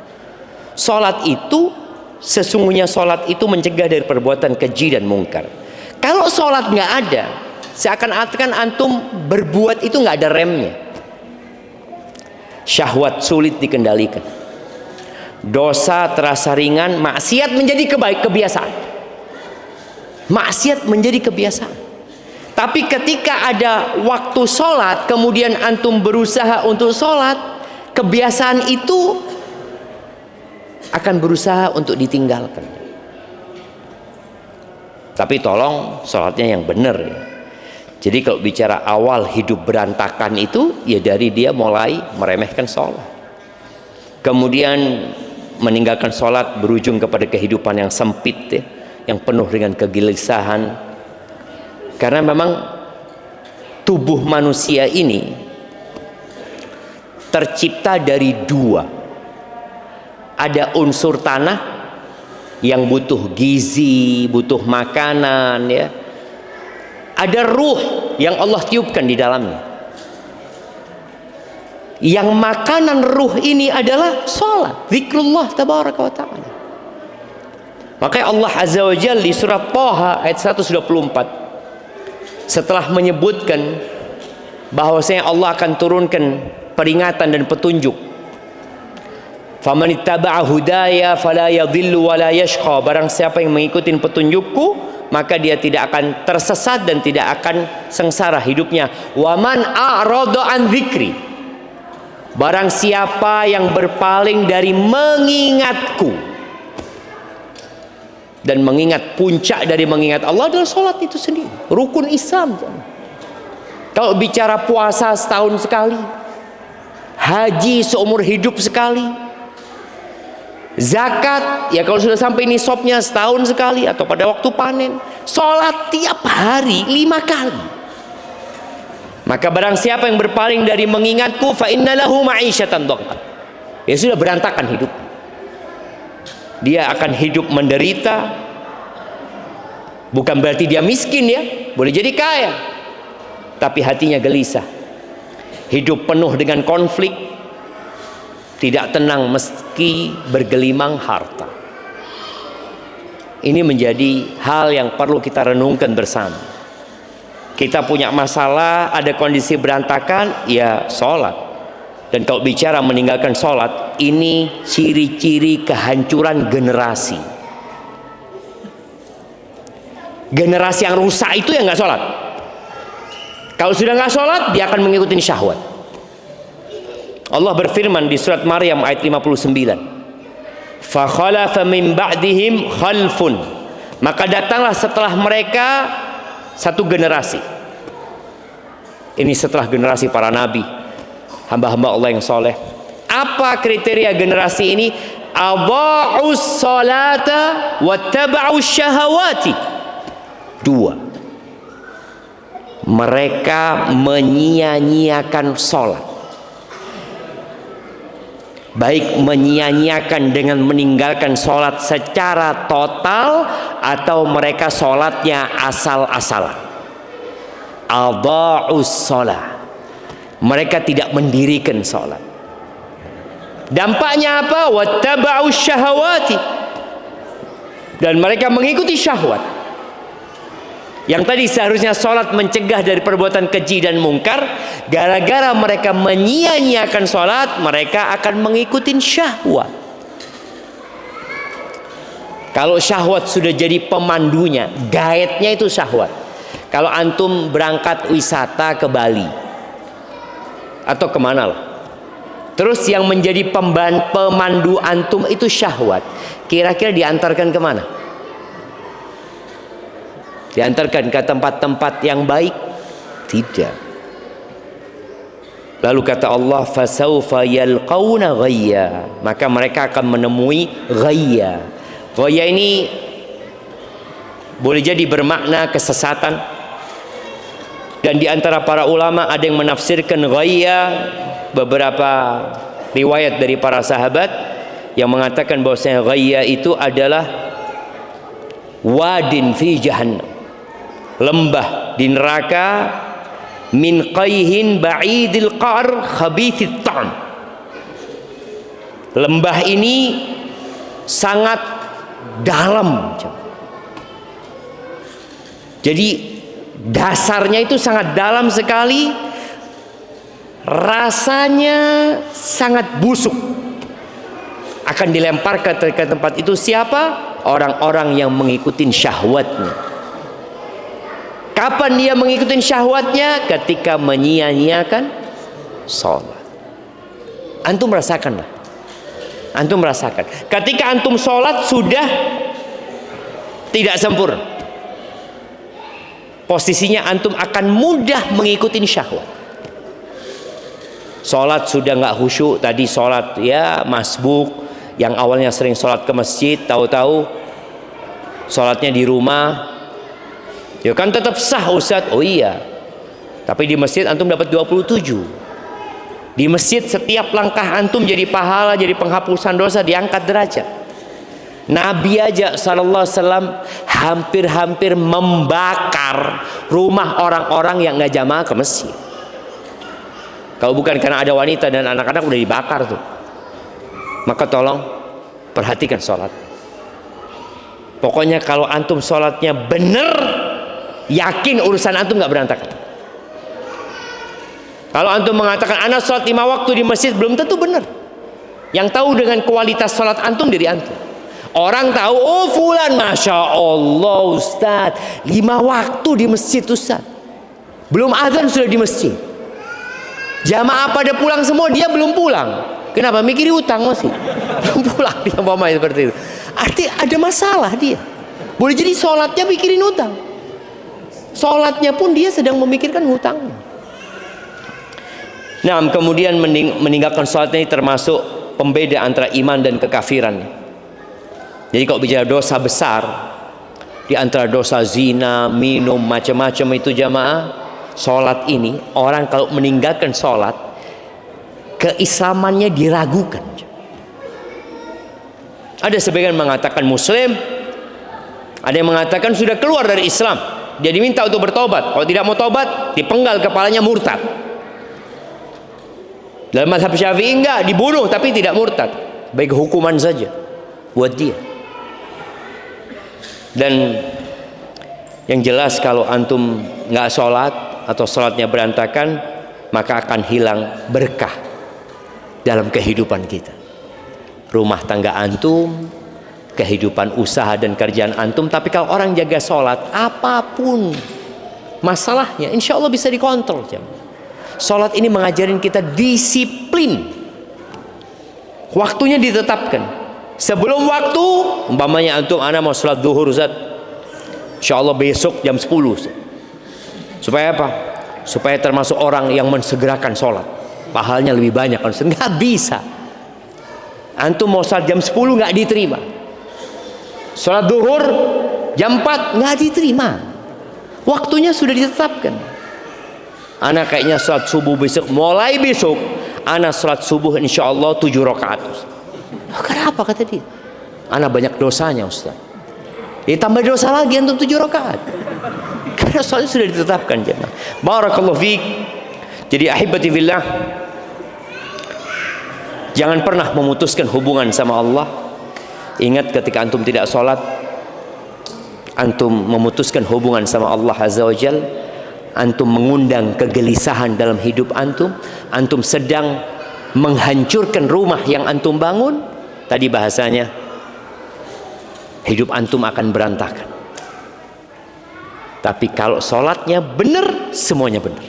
[SPEAKER 1] Salat itu, sesungguhnya salat itu mencegah dari perbuatan keji dan mungkar. Kalau salat nggak ada, seakan-akan antum berbuat itu nggak ada remnya. Syahwat sulit dikendalikan, dosa terasa ringan, maksiat menjadi kebiasaan. Maksiat menjadi kebiasaan. Tapi ketika ada waktu sholat, kemudian antum berusaha untuk sholat, kebiasaan itu akan berusaha untuk ditinggalkan. Tapi tolong sholatnya yang benar ya. Jadi kalau bicara awal hidup berantakan itu, ya dari dia mulai meremehkan sholat, kemudian meninggalkan sholat berujung kepada kehidupan yang sempit ya, yang penuh dengan kegelisahan. Karena memang tubuh manusia ini tercipta dari dua. Ada unsur tanah yang butuh gizi, butuh makanan ya. Ada ruh yang Allah tiupkan di dalamnya. Yang makanan ruh ini adalah sholat, zikrullah tabaraka wa ta'ala. Makanya Allah Azza wa Jalla di surat Thaha ayat 124, setelah menyebutkan bahwasanya Allah akan turunkan peringatan dan petunjuk, faman ittaba'a hudaya fala yadhillu wa la yashqa, barang siapa yang mengikuti petunjukku maka dia tidak akan tersesat dan tidak akan sengsara hidupnya. Wa man a'rada an dzikri, barang siapa yang berpaling dari mengingatku. Dan mengingat, puncak dari mengingat Allah adalah sholat itu sendiri, rukun Islam. Kalau bicara puasa setahun sekali, haji seumur hidup sekali, zakat ya kalau sudah sampai nisabnya setahun sekali atau pada waktu panen, sholat tiap hari 5 kali. Maka barang siapa yang berpaling dari mengingatku, fa innalahu ma'isyatan dhanka, ya sudah berantakan hidup. Dia akan hidup menderita. Bukan berarti dia miskin ya, boleh jadi kaya, tapi hatinya gelisah, hidup penuh dengan konflik, tidak tenang meski bergelimang harta. Ini menjadi hal yang perlu kita renungkan bersama. Kita punya masalah, ada kondisi berantakan, ya sholat. Dan kalau bicara meninggalkan sholat, ini ciri-ciri kehancuran generasi. Generasi yang rusak itu yang nggak sholat. Kalau sudah nggak sholat, dia akan mengikuti syahwat. Allah berfirman di surat Maryam ayat 59, fa khalafa min ba'dihim khalfun, maka datanglah setelah mereka satu generasi. Ini setelah generasi para nabi, hamba-hamba Allah yang soleh. Apa kriteria generasi ini? Adha'us salata wattaba'us syahawati. 2, mereka menyia-nyiakan sholat, baik menyia-nyiakan dengan meninggalkan sholat secara total atau mereka sholatnya asal-asalan. Adha'us sholat, mereka tidak mendirikan sholat. Dampaknya apa? Wattaba'us syahawati, dan mereka mengikuti syahwat. Yang tadi seharusnya sholat mencegah dari perbuatan keji dan mungkar, gara-gara mereka menyia-nyiakan sholat, mereka akan mengikuti syahwat. Kalau syahwat sudah jadi pemandunya, guide-nya itu syahwat. Kalau antum berangkat wisata ke Bali atau kemana lah, terus yang menjadi pemandu antum itu syahwat, kira-kira diantarkan kemana? Diantarkan ke tempat-tempat yang baik? Tidak. Lalu kata Allah, fasawfa yalqauna ghayya, maka mereka akan menemui ghayya. Ghayya ini boleh jadi bermakna kesesatan, dan di antara para ulama ada yang menafsirkan ghayya, beberapa riwayat dari para sahabat yang mengatakan bahwasanya ghayya itu adalah wadin fi jahannam, lembah di neraka, min qayhin ba'idil qa'r khabithit ta'am. Lembah ini sangat dalam, jadi dasarnya itu sangat dalam sekali, rasanya sangat busuk. Akan dilemparkan ke tempat itu siapa? Orang-orang yang mengikuti syahwatnya. Kapan dia mengikuti syahwatnya? Ketika menyia-nyiakan sholat. Antum merasakanlah. Antum merasakan ketika antum sholat sudah tidak sempurna, posisinya antum akan mudah mengikuti syahwat. Sholat sudah nggak khusyuk, tadi sholat ya masbuk, yang awalnya sering sholat ke masjid, tahu-tahu sholatnya di rumah, ya kan tetap sah Ustadz. Oh iya, tapi di masjid antum dapat 27. Di masjid setiap langkah antum jadi pahala, jadi penghapusan dosa, diangkat derajat. Nabi aja sallallahu alaihi wasallam hampir-hampir membakar rumah orang-orang yang nggak jamaah ke masjid. Kalau bukan karena ada wanita dan anak-anak udah dibakar tuh. Maka tolong perhatikan sholat. Pokoknya kalau antum sholatnya bener, yakin urusan antum nggak berantakan. Kalau antum mengatakan anak sholat 5 waktu di masjid, belum tentu benar. Yang tahu dengan kualitas sholat antum diri antum. Orang tahu, oh fulan masya Allah Ustaz 5 waktu di masjid Ustaz, belum azan sudah di masjid. Jamaah pada pulang semua, dia belum pulang. Kenapa? Mikiri utang masih belum pulang dia, umpamanya seperti itu. Artinya ada masalah dia. Boleh jadi sholatnya mikirin utang, sholatnya pun dia sedang memikirkan hutangnya. Nah, kemudian meninggalkan sholat ini termasuk pembeda antara iman dan kekafiran. Jadi kalau bicara dosa besar, di antara dosa zina, minum, macam-macam itu jamaah, sholat ini, orang kalau meninggalkan sholat, keislamannya diragukan. Ada sebagian mengatakan muslim, ada yang mengatakan sudah keluar dari Islam, dia diminta untuk bertobat. Kalau tidak mau tobat, dipenggal kepalanya, murtad. Dalam mazhab Syafi'i enggak, dibunuh tapi tidak murtad, baik hukuman saja buat dia. Dan yang jelas kalau antum nggak sholat atau sholatnya berantakan, maka akan hilang berkah dalam kehidupan kita. Rumah tangga antum, kehidupan usaha dan kerjaan antum. Tapi kalau orang jaga sholat, apapun masalahnya insya Allah bisa dikontrol. Sholat ini mengajarin kita disiplin. Waktunya ditetapkan. Sebelum waktu, umpamanya antum, ana mau sholat duhur Ustaz, insya Allah besok jam 10 Ustaz. Supaya apa? Supaya termasuk orang yang mensegerakan sholat, pahalanya lebih banyak. Nggak bisa. Antum mau sholat jam 10 nggak diterima. Sholat duhur jam 4 nggak diterima. Waktunya sudah ditetapkan. Anak kayaknya sholat subuh besok, mulai besok anak sholat subuh insya Allah 7 rakaat. Kenapa kata dia? Anak banyak dosanya Ustaz. Ditambah dosa lagi antum 7 rakaat. Karena sholat sudah ditetapkan jemaah. Barakallahu fiik. Jadi ahibati fillah, jangan pernah memutuskan hubungan sama Allah. Ingat ketika antum tidak sholat, antum memutuskan hubungan sama Allah Azza wa Jal. Antum mengundang kegelisahan dalam hidup antum. Antum sedang menghancurkan rumah yang antum bangun. Tadi bahasanya hidup antum akan berantakan. Tapi kalau sholatnya benar, semuanya benar.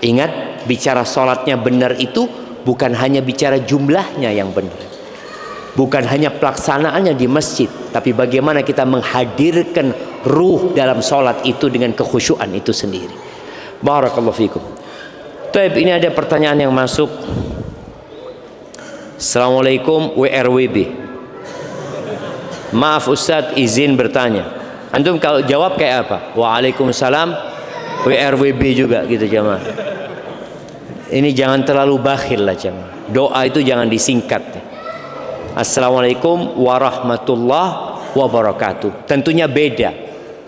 [SPEAKER 1] Ingat, bicara sholatnya benar itu bukan hanya bicara jumlahnya yang benar, bukan hanya pelaksanaannya di masjid, tapi bagaimana kita menghadirkan ruh dalam sholat itu dengan kekhusyuan itu sendiri. Barakallahu fikum. Taib, ini ada pertanyaan yang masuk. Assalamualaikum WRWB. Maaf Ustadz, izin bertanya. Antum kalau jawab kayak apa? Waalaikumsalam WRWB juga gitu jamaah. Ini jangan terlalu bakhil lah jamaah. Doa itu jangan disingkat. Assalamualaikum warahmatullahi wabarakatuh. Tentunya beda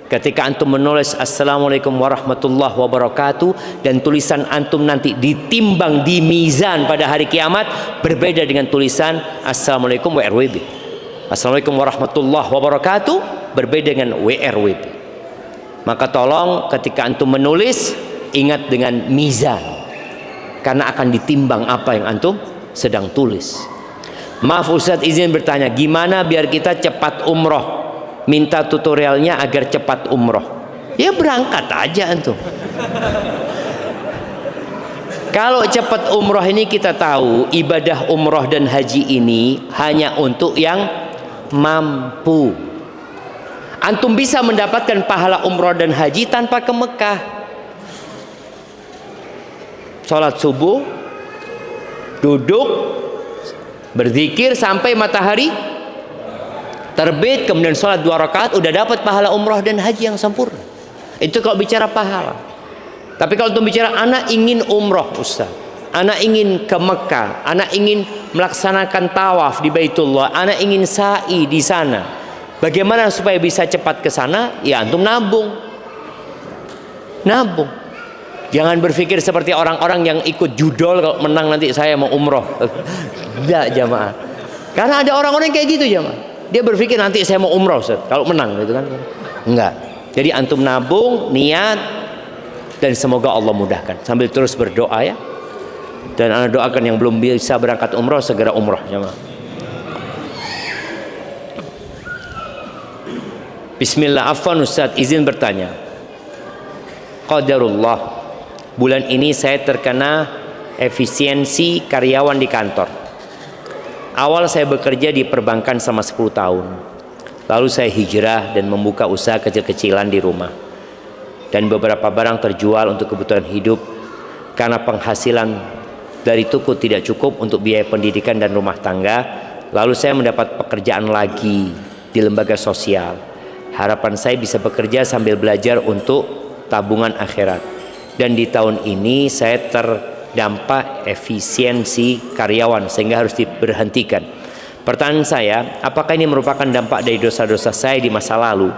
[SPEAKER 1] ketika antum menulis Assalamualaikum warahmatullahi wabarakatuh dan tulisan antum nanti ditimbang di mizan pada hari kiamat, berbeda dengan tulisan Assalamualaikum WRWB. Assalamualaikum warahmatullahi wabarakatuh berbeda dengan WRWB. Maka tolong ketika antum menulis, ingat dengan mizan, karena akan ditimbang apa yang antum sedang tulis. Maaf Ustadz, izin bertanya, gimana biar kita cepat umroh? Minta tutorialnya agar cepat umroh. Ya berangkat aja antum. Kalau cepat umroh ini kita tahu, ibadah umroh dan haji ini hanya untuk yang mampu. Antum bisa mendapatkan pahala umroh dan haji tanpa ke Mekah. Sholat subuh, duduk, berzikir sampai matahari terbit, kemudian sholat 2 rakaat, udah dapat pahala umroh dan haji yang sempurna. Itu kalau bicara pahala. Tapi kalau antum bicara anak ingin umroh Ustaz, anak ingin ke Mekah, anak ingin melaksanakan tawaf di Baitullah, anak ingin sa'i di sana, bagaimana supaya bisa cepat ke sana? Ya antum nabung. Nabung. Jangan berpikir seperti orang-orang yang ikut judol, kalau menang nanti saya mau umroh. Tidak jamaah. Karena ada orang-orang kayak gitu jamaah. Dia berpikir nanti saya mau umroh Ustaz, kalau menang gitu kan. Enggak. Jadi antum nabung, niat, dan semoga Allah mudahkan. Sambil terus berdoa ya. Dan anda doakan yang belum bisa berangkat umroh segera umroh jamaah. Bismillah, afwan Ustaz, izin bertanya. Qadarullah, bulan ini saya terkena efisiensi karyawan di kantor. Awal saya bekerja di perbankan selama 10 tahun. Lalu saya hijrah dan membuka usaha kecil-kecilan di rumah. Dan beberapa barang terjual untuk kebutuhan hidup karena penghasilan dari toko tidak cukup untuk biaya pendidikan dan rumah tangga. Lalu saya mendapat pekerjaan lagi di lembaga sosial. Harapan saya bisa bekerja sambil belajar untuk tabungan akhirat. Dan di tahun ini saya terdampak efisiensi karyawan sehingga harus diberhentikan. Pertanyaan saya, apakah ini merupakan dampak dari dosa-dosa saya di masa lalu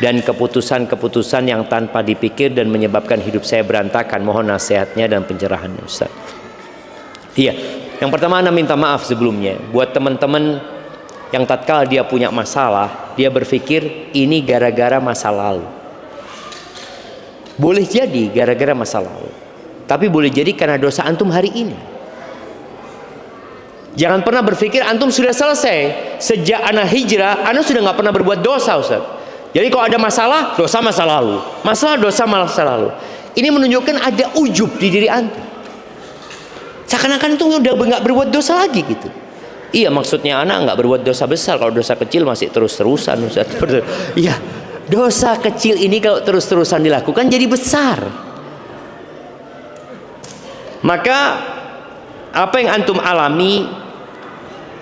[SPEAKER 1] dan keputusan-keputusan yang tanpa dipikir dan menyebabkan hidup saya berantakan? Mohon nasihatnya dan pencerahannya Ustaz. Iya, yang pertama Anda minta maaf sebelumnya buat teman-teman yang tatkala dia punya masalah, dia berpikir ini gara-gara masa lalu. Boleh jadi gara-gara masa lalu, tapi boleh jadi karena dosa antum hari ini. Jangan pernah berpikir antum sudah selesai. Sejak anak hijrah, anak sudah nggak pernah berbuat dosa Ustaz. Jadi kalau ada masalah, dosa masa lalu, masalah dosa masa lalu. Ini menunjukkan ada ujub di diri antum. Seakan-akan itu udah nggak berbuat dosa lagi gitu. Iya, maksudnya anak nggak berbuat dosa besar. Kalau dosa kecil masih terus-terusan Ustaz. Iya, dosa kecil ini kalau terus-terusan dilakukan jadi besar. Maka apa yang antum alami,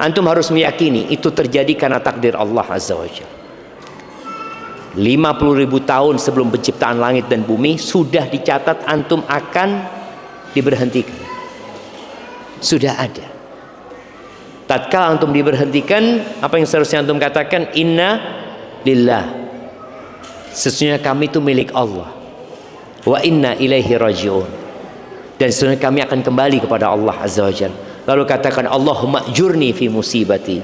[SPEAKER 1] antum harus meyakini itu terjadi karena takdir Allah Azza wa Jalla. 50.000 tahun sebelum penciptaan langit dan bumi sudah dicatat antum akan diberhentikan. Sudah ada. Tatkala antum diberhentikan, apa yang seharusnya antum katakan? Inna lillah, sesungguhnya kami itu milik Allah. Wa inna ilaihi raji'un, dan sesungguhnya kami akan kembali kepada Allah Azza wa Jalla. Lalu katakan, Allahumma ajurni fi musibati,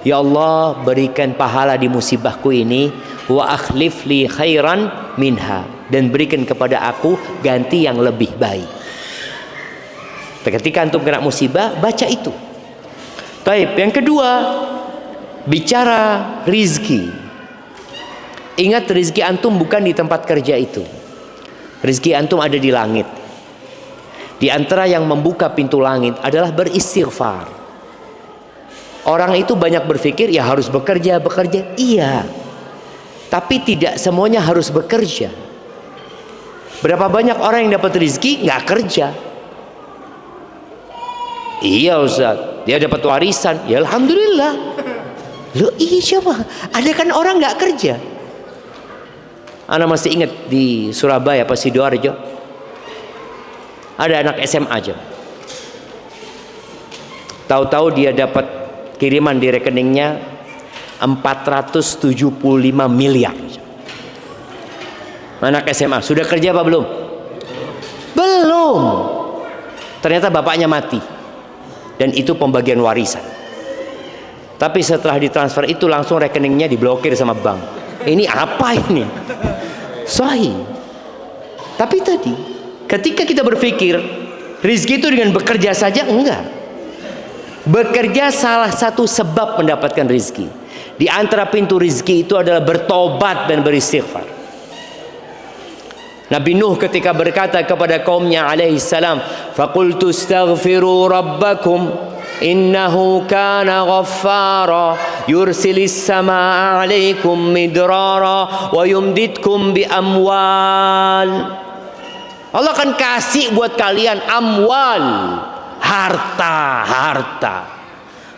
[SPEAKER 1] ya Allah berikan pahala di musibahku ini, wa akhlif li khairan minha, dan berikan kepada aku ganti yang lebih baik. Ketika antum kena musibah, baca itu. Baik, yang kedua, Bicara rizki, ingat rizki antum bukan di tempat kerja itu. Rizki antum ada di langit. Di antara yang membuka pintu langit adalah beristighfar. Orang itu banyak berpikir ya harus bekerja. Iya, tapi tidak semuanya harus bekerja. Berapa banyak orang yang dapat rizki nggak kerja? Iya Ustaz, dia dapat warisan, ya alhamdulillah. Loh iya siapa? Ada kan orang nggak kerja. Ana masih ingat di Surabaya pas Sidoarjo ada anak SMA aja. Tahu-tahu dia dapat kiriman di rekeningnya 475 miliar. Anak SMA sudah kerja apa belum? Belum. Ternyata bapaknya mati dan itu pembagian warisan. Tapi setelah ditransfer itu langsung rekeningnya diblokir sama bank. Ini apa ini? Sahih. Tapi tadi ketika kita berpikir rizki itu dengan bekerja saja, enggak. Bekerja salah satu sebab mendapatkan rizki. Di antara pintu rizki itu adalah bertobat dan beristighfar. Nabi Nuh ketika berkata kepada kaumnya alaihi salam, "Faqultu astaghfiru rabbakum innahu kana ghaffara yursilis samaa 'alaikum midrara wa yumditkum bi amwal." Allah akan kasih buat kalian amwal, harta,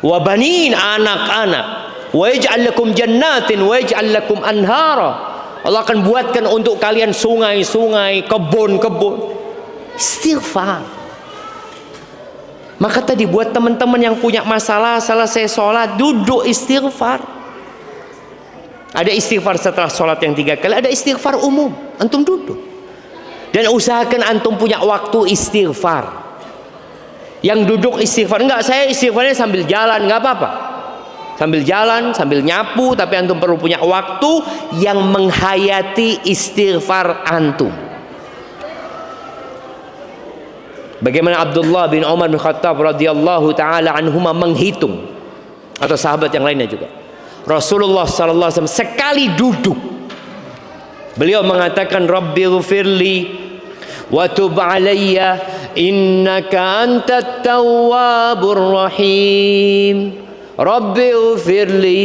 [SPEAKER 1] wa banin, anak-anak, wa yaj'al lakum jannatin wa yaj'al lakum anhara. Allah akan buatkan untuk kalian sungai-sungai, kebun-kebun. Istighfar. Maka tadi buat teman-teman yang punya masalah selesai sholat, duduk istighfar. Ada istighfar setelah sholat yang 3 kali, ada istighfar umum. Antum duduk. Dan usahakan antum punya waktu istighfar. Yang duduk istighfar, enggak, saya istighfarnya sambil jalan, enggak apa-apa. Sambil jalan, sambil nyapu, tapi antum perlu punya waktu yang menghayati istighfar antum. Bagaimana Abdullah bin Umar bin Khattab radhiyallahu taala anhuma menghitung, atau sahabat yang lainnya juga. Rasulullah sallallahu alaihi wasallam sekali duduk beliau mengatakan, "Rabbighfirli wa tub alayya innaka antat tawwabur rahim." Rabbighfirli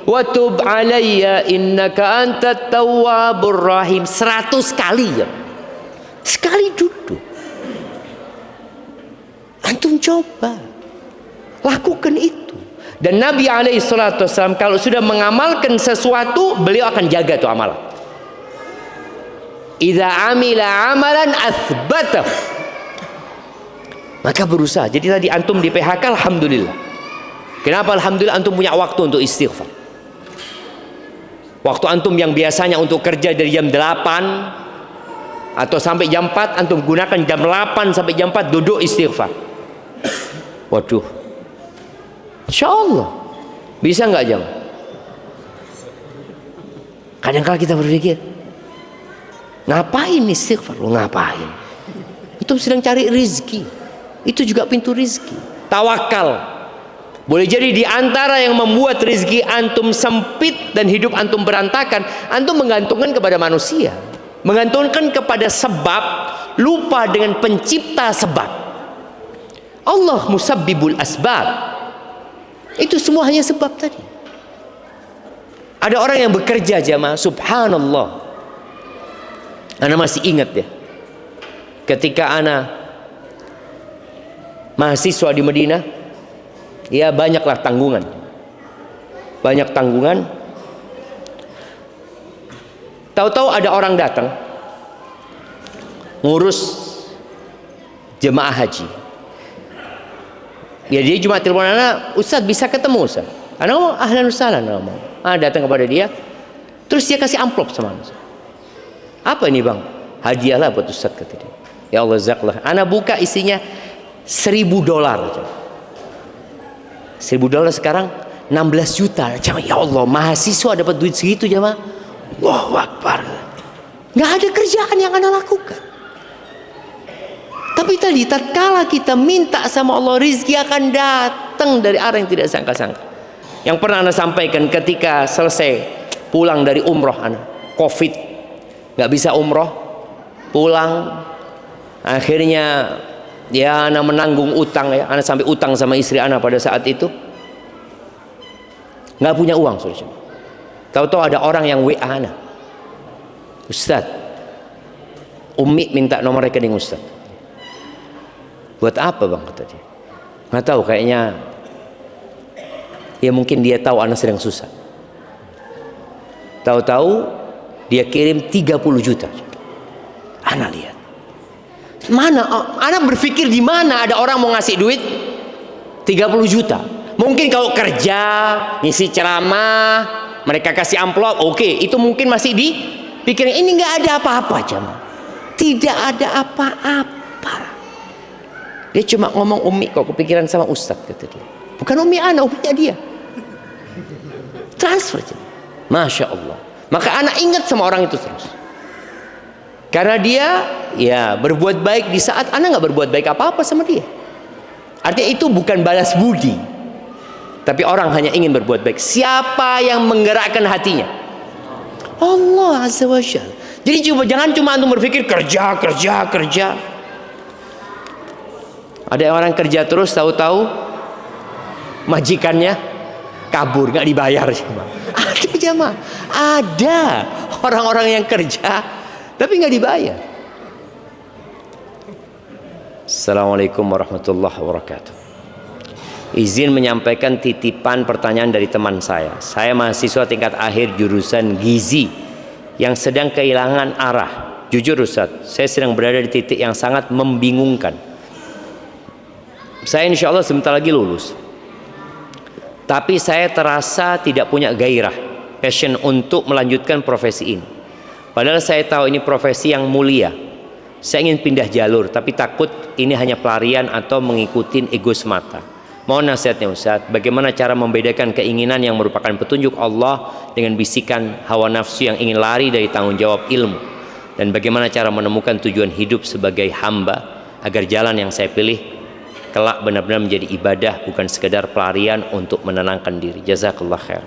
[SPEAKER 1] wa tub alayya innaka antat tawwabur rahim. 100 kali ya. Sekali duduk. Antum coba lakukan itu. Dan Nabi alaihi salatu wasallam kalau sudah mengamalkan sesuatu, beliau akan jaga tuh amalan. Idza amila amalan athbatahu. Maka berusaha. Jadi tadi antum di PHK, alhamdulillah. Kenapa alhamdulillah? Antum punya waktu untuk istighfar. Waktu antum yang biasanya untuk kerja dari jam 8 atau sampai jam 4, antum gunakan jam 8 sampai jam 4 duduk istighfar. Waduh, insya Allah bisa nggak jam? Kadang-kadang kita berpikir, ngapain istighfar? Ngapain? Itu sedang cari rizki. Itu juga pintu rizki. Tawakal. Boleh jadi di antara yang membuat rizki antum sempit dan hidup antum berantakan, antum menggantungkan kepada manusia, menggantungkan kepada sebab, lupa dengan pencipta sebab. Allah musabbibul asbab. Itu semua hanya sebab tadi. Ada orang yang bekerja jamaah, subhanallah. Ana masih ingat ya, ketika ana mahasiswa di Madinah, ya banyaklah tanggungan, banyak tanggungan. Tahu-tahu ada orang datang ngurus jemaah haji. Ya dia cuma telepon anak, "Ustaz bisa ketemu Ustaz?" Anak ngomong, "Ahlan wasahlan." Datang kepada dia, terus dia kasih amplop sama anak. "Apa ini bang?" "Hadiahlah buat Ustaz," kata dia. "Ya Allah zaklah." Anak buka, isinya $1.000. $1.000 sekarang 16 juta. Ya Allah, mahasiswa dapat duit segitu jemaah. Allahu Akbar. Nggak ada kerjaan yang Anda lakukan. Tapi tadi tatkala kita minta sama Allah, rizki akan datang dari arah yang tidak sangka-sangka. Yang pernah Ana sampaikan ketika selesai pulang dari umroh, Ana COVID, nggak bisa umroh, pulang, akhirnya ya Ana menanggung utang ya. Ana sampai utang sama istri Ana pada saat itu, nggak punya uang. Tahu-tahu ada orang yang WA Ana, Ustaz, Umi minta nomor rekening Ustaz. Buat apa bang, kata dia. Nggak tahu, kayaknya ya mungkin dia tahu Ana sedang susah. Tahu-tahu dia kirim 30 juta. Ana lihat, mana? Ana berpikir di mana ada orang mau ngasih duit 30 juta. Mungkin kalau kerja, ngisi ceramah, mereka kasih amplop, oke, itu mungkin masih dipikirin. Ini nggak ada apa-apa, jamaah. Tidak ada apa-apa. Dia cuma ngomong, Umi kok kepikiran sama Ustaz, kata dia. Bukan Umi Ana, Uminya dia. Transfer, jamaah. Masya Allah. Maka anak ingat sama orang itu terus. Karena dia ya berbuat baik di saat anak nggak berbuat baik apa-apa sama dia. Artinya itu bukan balas budi, tapi orang hanya ingin berbuat baik. Siapa yang menggerakkan hatinya? Allah Azza wa Jalla. Jadi jangan cuma antum berpikir kerja. Ada orang kerja terus, tahu-tahu majikannya kabur, nggak dibayar. Ada jamaah, ada orang-orang yang kerja tapi nggak dibayar. Assalamualaikum warahmatullahi wabarakatuh. Izin menyampaikan titipan pertanyaan dari teman saya. Saya mahasiswa tingkat akhir jurusan gizi yang sedang kehilangan arah. Jujur Ustaz, saya sedang berada di titik yang sangat membingungkan. Saya insya Allah sebentar lagi lulus, tapi saya terasa tidak punya gairah, passion untuk melanjutkan profesi ini. Padahal saya tahu ini profesi yang mulia. Saya ingin pindah jalur, tapi takut ini hanya pelarian atau mengikuti ego semata. Mohon nasihatnya Ustaz, bagaimana cara membedakan keinginan yang merupakan petunjuk Allah dengan bisikan hawa nafsu yang ingin lari dari tanggung jawab ilmu, dan bagaimana cara menemukan tujuan hidup sebagai hamba agar jalan yang saya pilih kelak benar-benar menjadi ibadah, bukan sekedar pelarian untuk menenangkan diri. Jazakallah khair.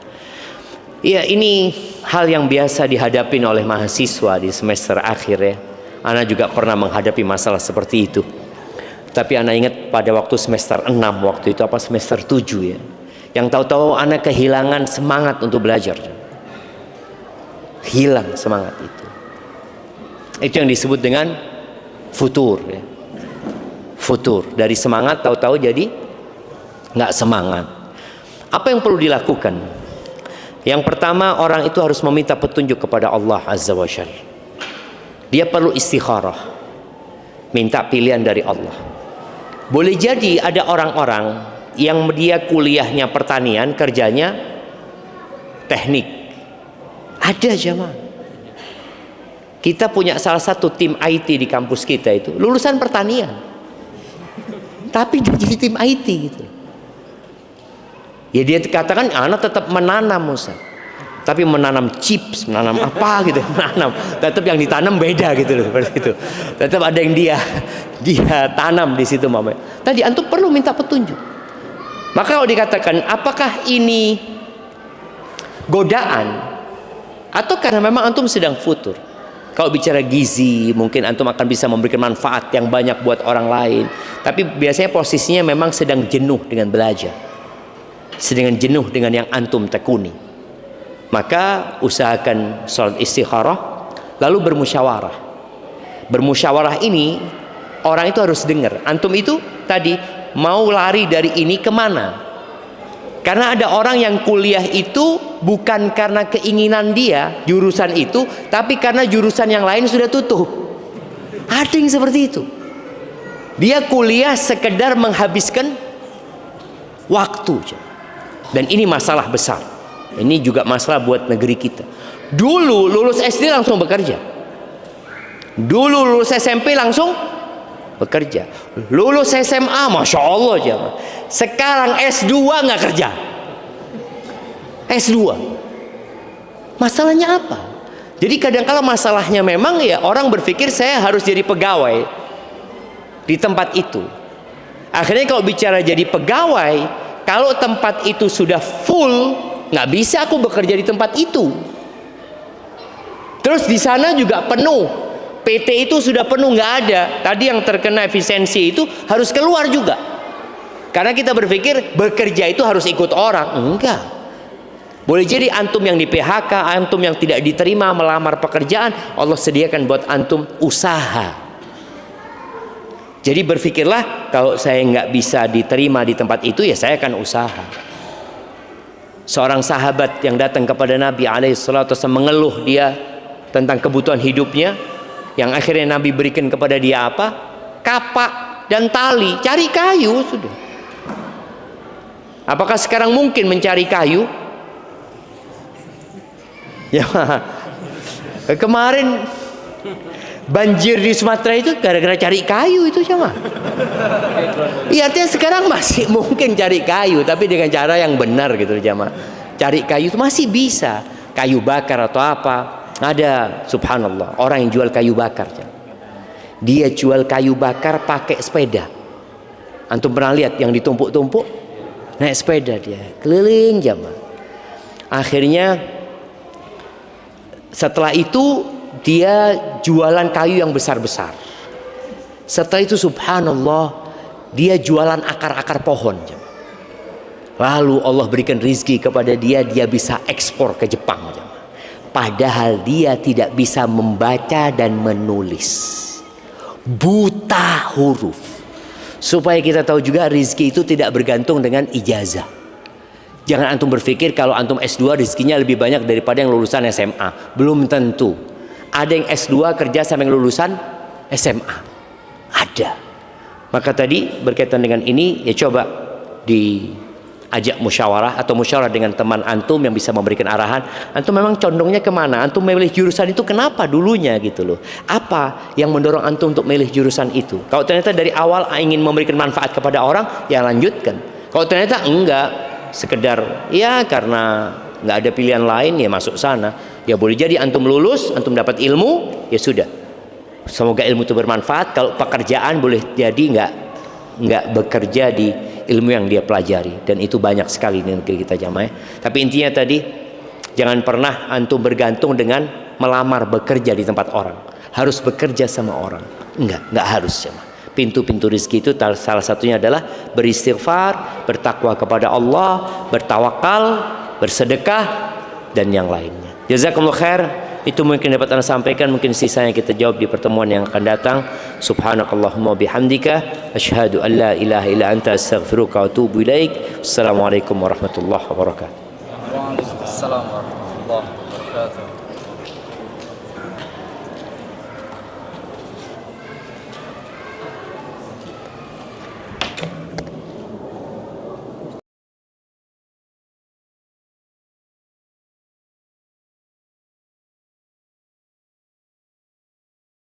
[SPEAKER 1] Ya, ini hal yang biasa dihadapi oleh mahasiswa di semester akhir ya. Ana juga pernah menghadapi masalah seperti itu. Tapi Ana ingat pada waktu semester 6 waktu itu, apa semester 7 ya, yang tahu-tahu Ana kehilangan semangat untuk belajar. Hilang semangat itu. Itu yang disebut dengan futur ya. Futur, dari semangat tahu-tahu jadi nggak semangat. Apa yang perlu dilakukan? Yang pertama, orang itu harus meminta petunjuk kepada Allah Azza wa Jalla. Dia perlu istikharah, minta pilihan dari Allah. Boleh jadi ada orang-orang yang dia kuliahnya pertanian, kerjanya teknik. Ada jamaah. Kita punya salah satu tim IT di kampus kita itu lulusan pertanian, tapi dia jadi tim IT gitu. Ya dia katakan anak tetap menanam Ustaz, tapi menanam chips, menanam apa gitu, menanam. Tetap yang ditanam beda gitu loh, seperti itu. Tetap ada yang dia tanam di situ Mama. Tadi antum perlu minta petunjuk. Maka kalau dikatakan apakah ini godaan atau karena memang antum sedang futur. Kalau bicara gizi, mungkin antum akan bisa memberikan manfaat yang banyak buat orang lain. Tapi biasanya posisinya memang sedang jenuh dengan belajar, sedang jenuh dengan yang antum tekuni. Maka usahakan sholat istikharah, lalu bermusyawarah. Bermusyawarah ini orang itu harus dengar. Antum itu tadi mau lari dari ini kemana? Karena ada orang yang kuliah itu bukan karena keinginan dia jurusan itu, tapi karena jurusan yang lain sudah tutup. Ada yang seperti itu. Dia kuliah sekedar menghabiskan waktu. Dan ini masalah besar. Ini juga masalah buat negeri kita. Dulu lulus SD langsung bekerja. Dulu lulus SMP langsung bekerja. Lulus SMA, Masya Allah jamaah. Sekarang S2 nggak kerja. S2. Masalahnya apa? Jadi kadang-kala masalahnya memang ya orang berpikir saya harus jadi pegawai di tempat itu. Akhirnya kalau bicara jadi pegawai, Kalau tempat itu sudah full, nggak bisa aku bekerja di tempat itu. Terus di sana juga penuh, PT itu sudah penuh, nggak ada. Tadi yang terkena efisiensi itu harus keluar juga. Karena kita berpikir bekerja itu harus ikut orang. Enggak. Boleh jadi antum yang di PHK, antum yang tidak diterima melamar pekerjaan, Allah sediakan buat antum usaha. Jadi berpikirlah, kalau saya nggak bisa diterima di tempat itu, ya saya akan usaha. Seorang sahabat yang datang kepada Nabi alaihissalatu wasallam mengeluh dia tentang kebutuhan hidupnya, yang akhirnya Nabi berikan kepada dia apa? Kapak dan tali. Cari kayu sudah. Apakah sekarang mungkin mencari kayu? Ya, kemarin banjir di Sumatera itu gara-gara cari kayu itu sama. Iya, artinya sekarang masih mungkin cari kayu, tapi dengan cara yang benar gitu jamaah. Cari kayu itu masih bisa, kayu bakar atau apa. Ada, subhanallah, orang yang jual kayu bakar. Dia jual kayu bakar pakai sepeda. Antum pernah lihat yang ditumpuk-tumpuk? Naik sepeda dia keliling jamaah. Akhirnya setelah itu dia jualan kayu yang besar-besar. Setelah itu subhanallah, dia jualan akar-akar pohon. Lalu Allah berikan rizki kepada dia, dia bisa ekspor ke Jepang. Padahal dia tidak bisa membaca dan menulis, buta huruf. Supaya kita tahu juga rizki itu tidak bergantung dengan ijazah. Jangan antum berpikir kalau antum S2 rizkinya lebih banyak daripada yang lulusan SMA. Belum tentu. Ada yang S2 kerja sama yang lulusan SMA. Ada. Maka tadi berkaitan dengan ini, ya coba diajak musyawarah atau musyawarah dengan teman antum yang bisa memberikan arahan. Antum memang condongnya kemana? Antum memilih jurusan itu kenapa dulunya gitu loh. Apa yang mendorong antum untuk memilih jurusan itu? Kalau ternyata dari awal ingin memberikan manfaat kepada orang, ya lanjutkan. Kalau ternyata enggak, sekedar ya karena nggak ada pilihan lain, ya masuk sana. Ya boleh jadi antum lulus, antum dapat ilmu, ya sudah. Semoga ilmu itu bermanfaat. Kalau pekerjaan boleh jadi nggak bekerja di ilmu yang dia pelajari, dan itu banyak sekali di negeri kita jamaah. Tapi intinya tadi, jangan pernah antum bergantung dengan melamar bekerja di tempat orang. Harus bekerja sama orang. Nggak harus jamaah. Pintu-pintu rezeki itu salah satunya adalah beristighfar, bertakwa kepada Allah, bertawakal, bersedekah, dan yang lainnya. Jazakumullah khair. Itu mungkin dapat Anda sampaikan, mungkin sisanya kita jawab di pertemuan yang akan datang. Subhanakallahumma bihamdika asyhadu an la ilaha illa anta astaghfiruka wa atubu ilaik. Assalamualaikum warahmatullahi wabarakatuh.
[SPEAKER 2] Waalaikumsalam warahmatullahi wabarakatuh.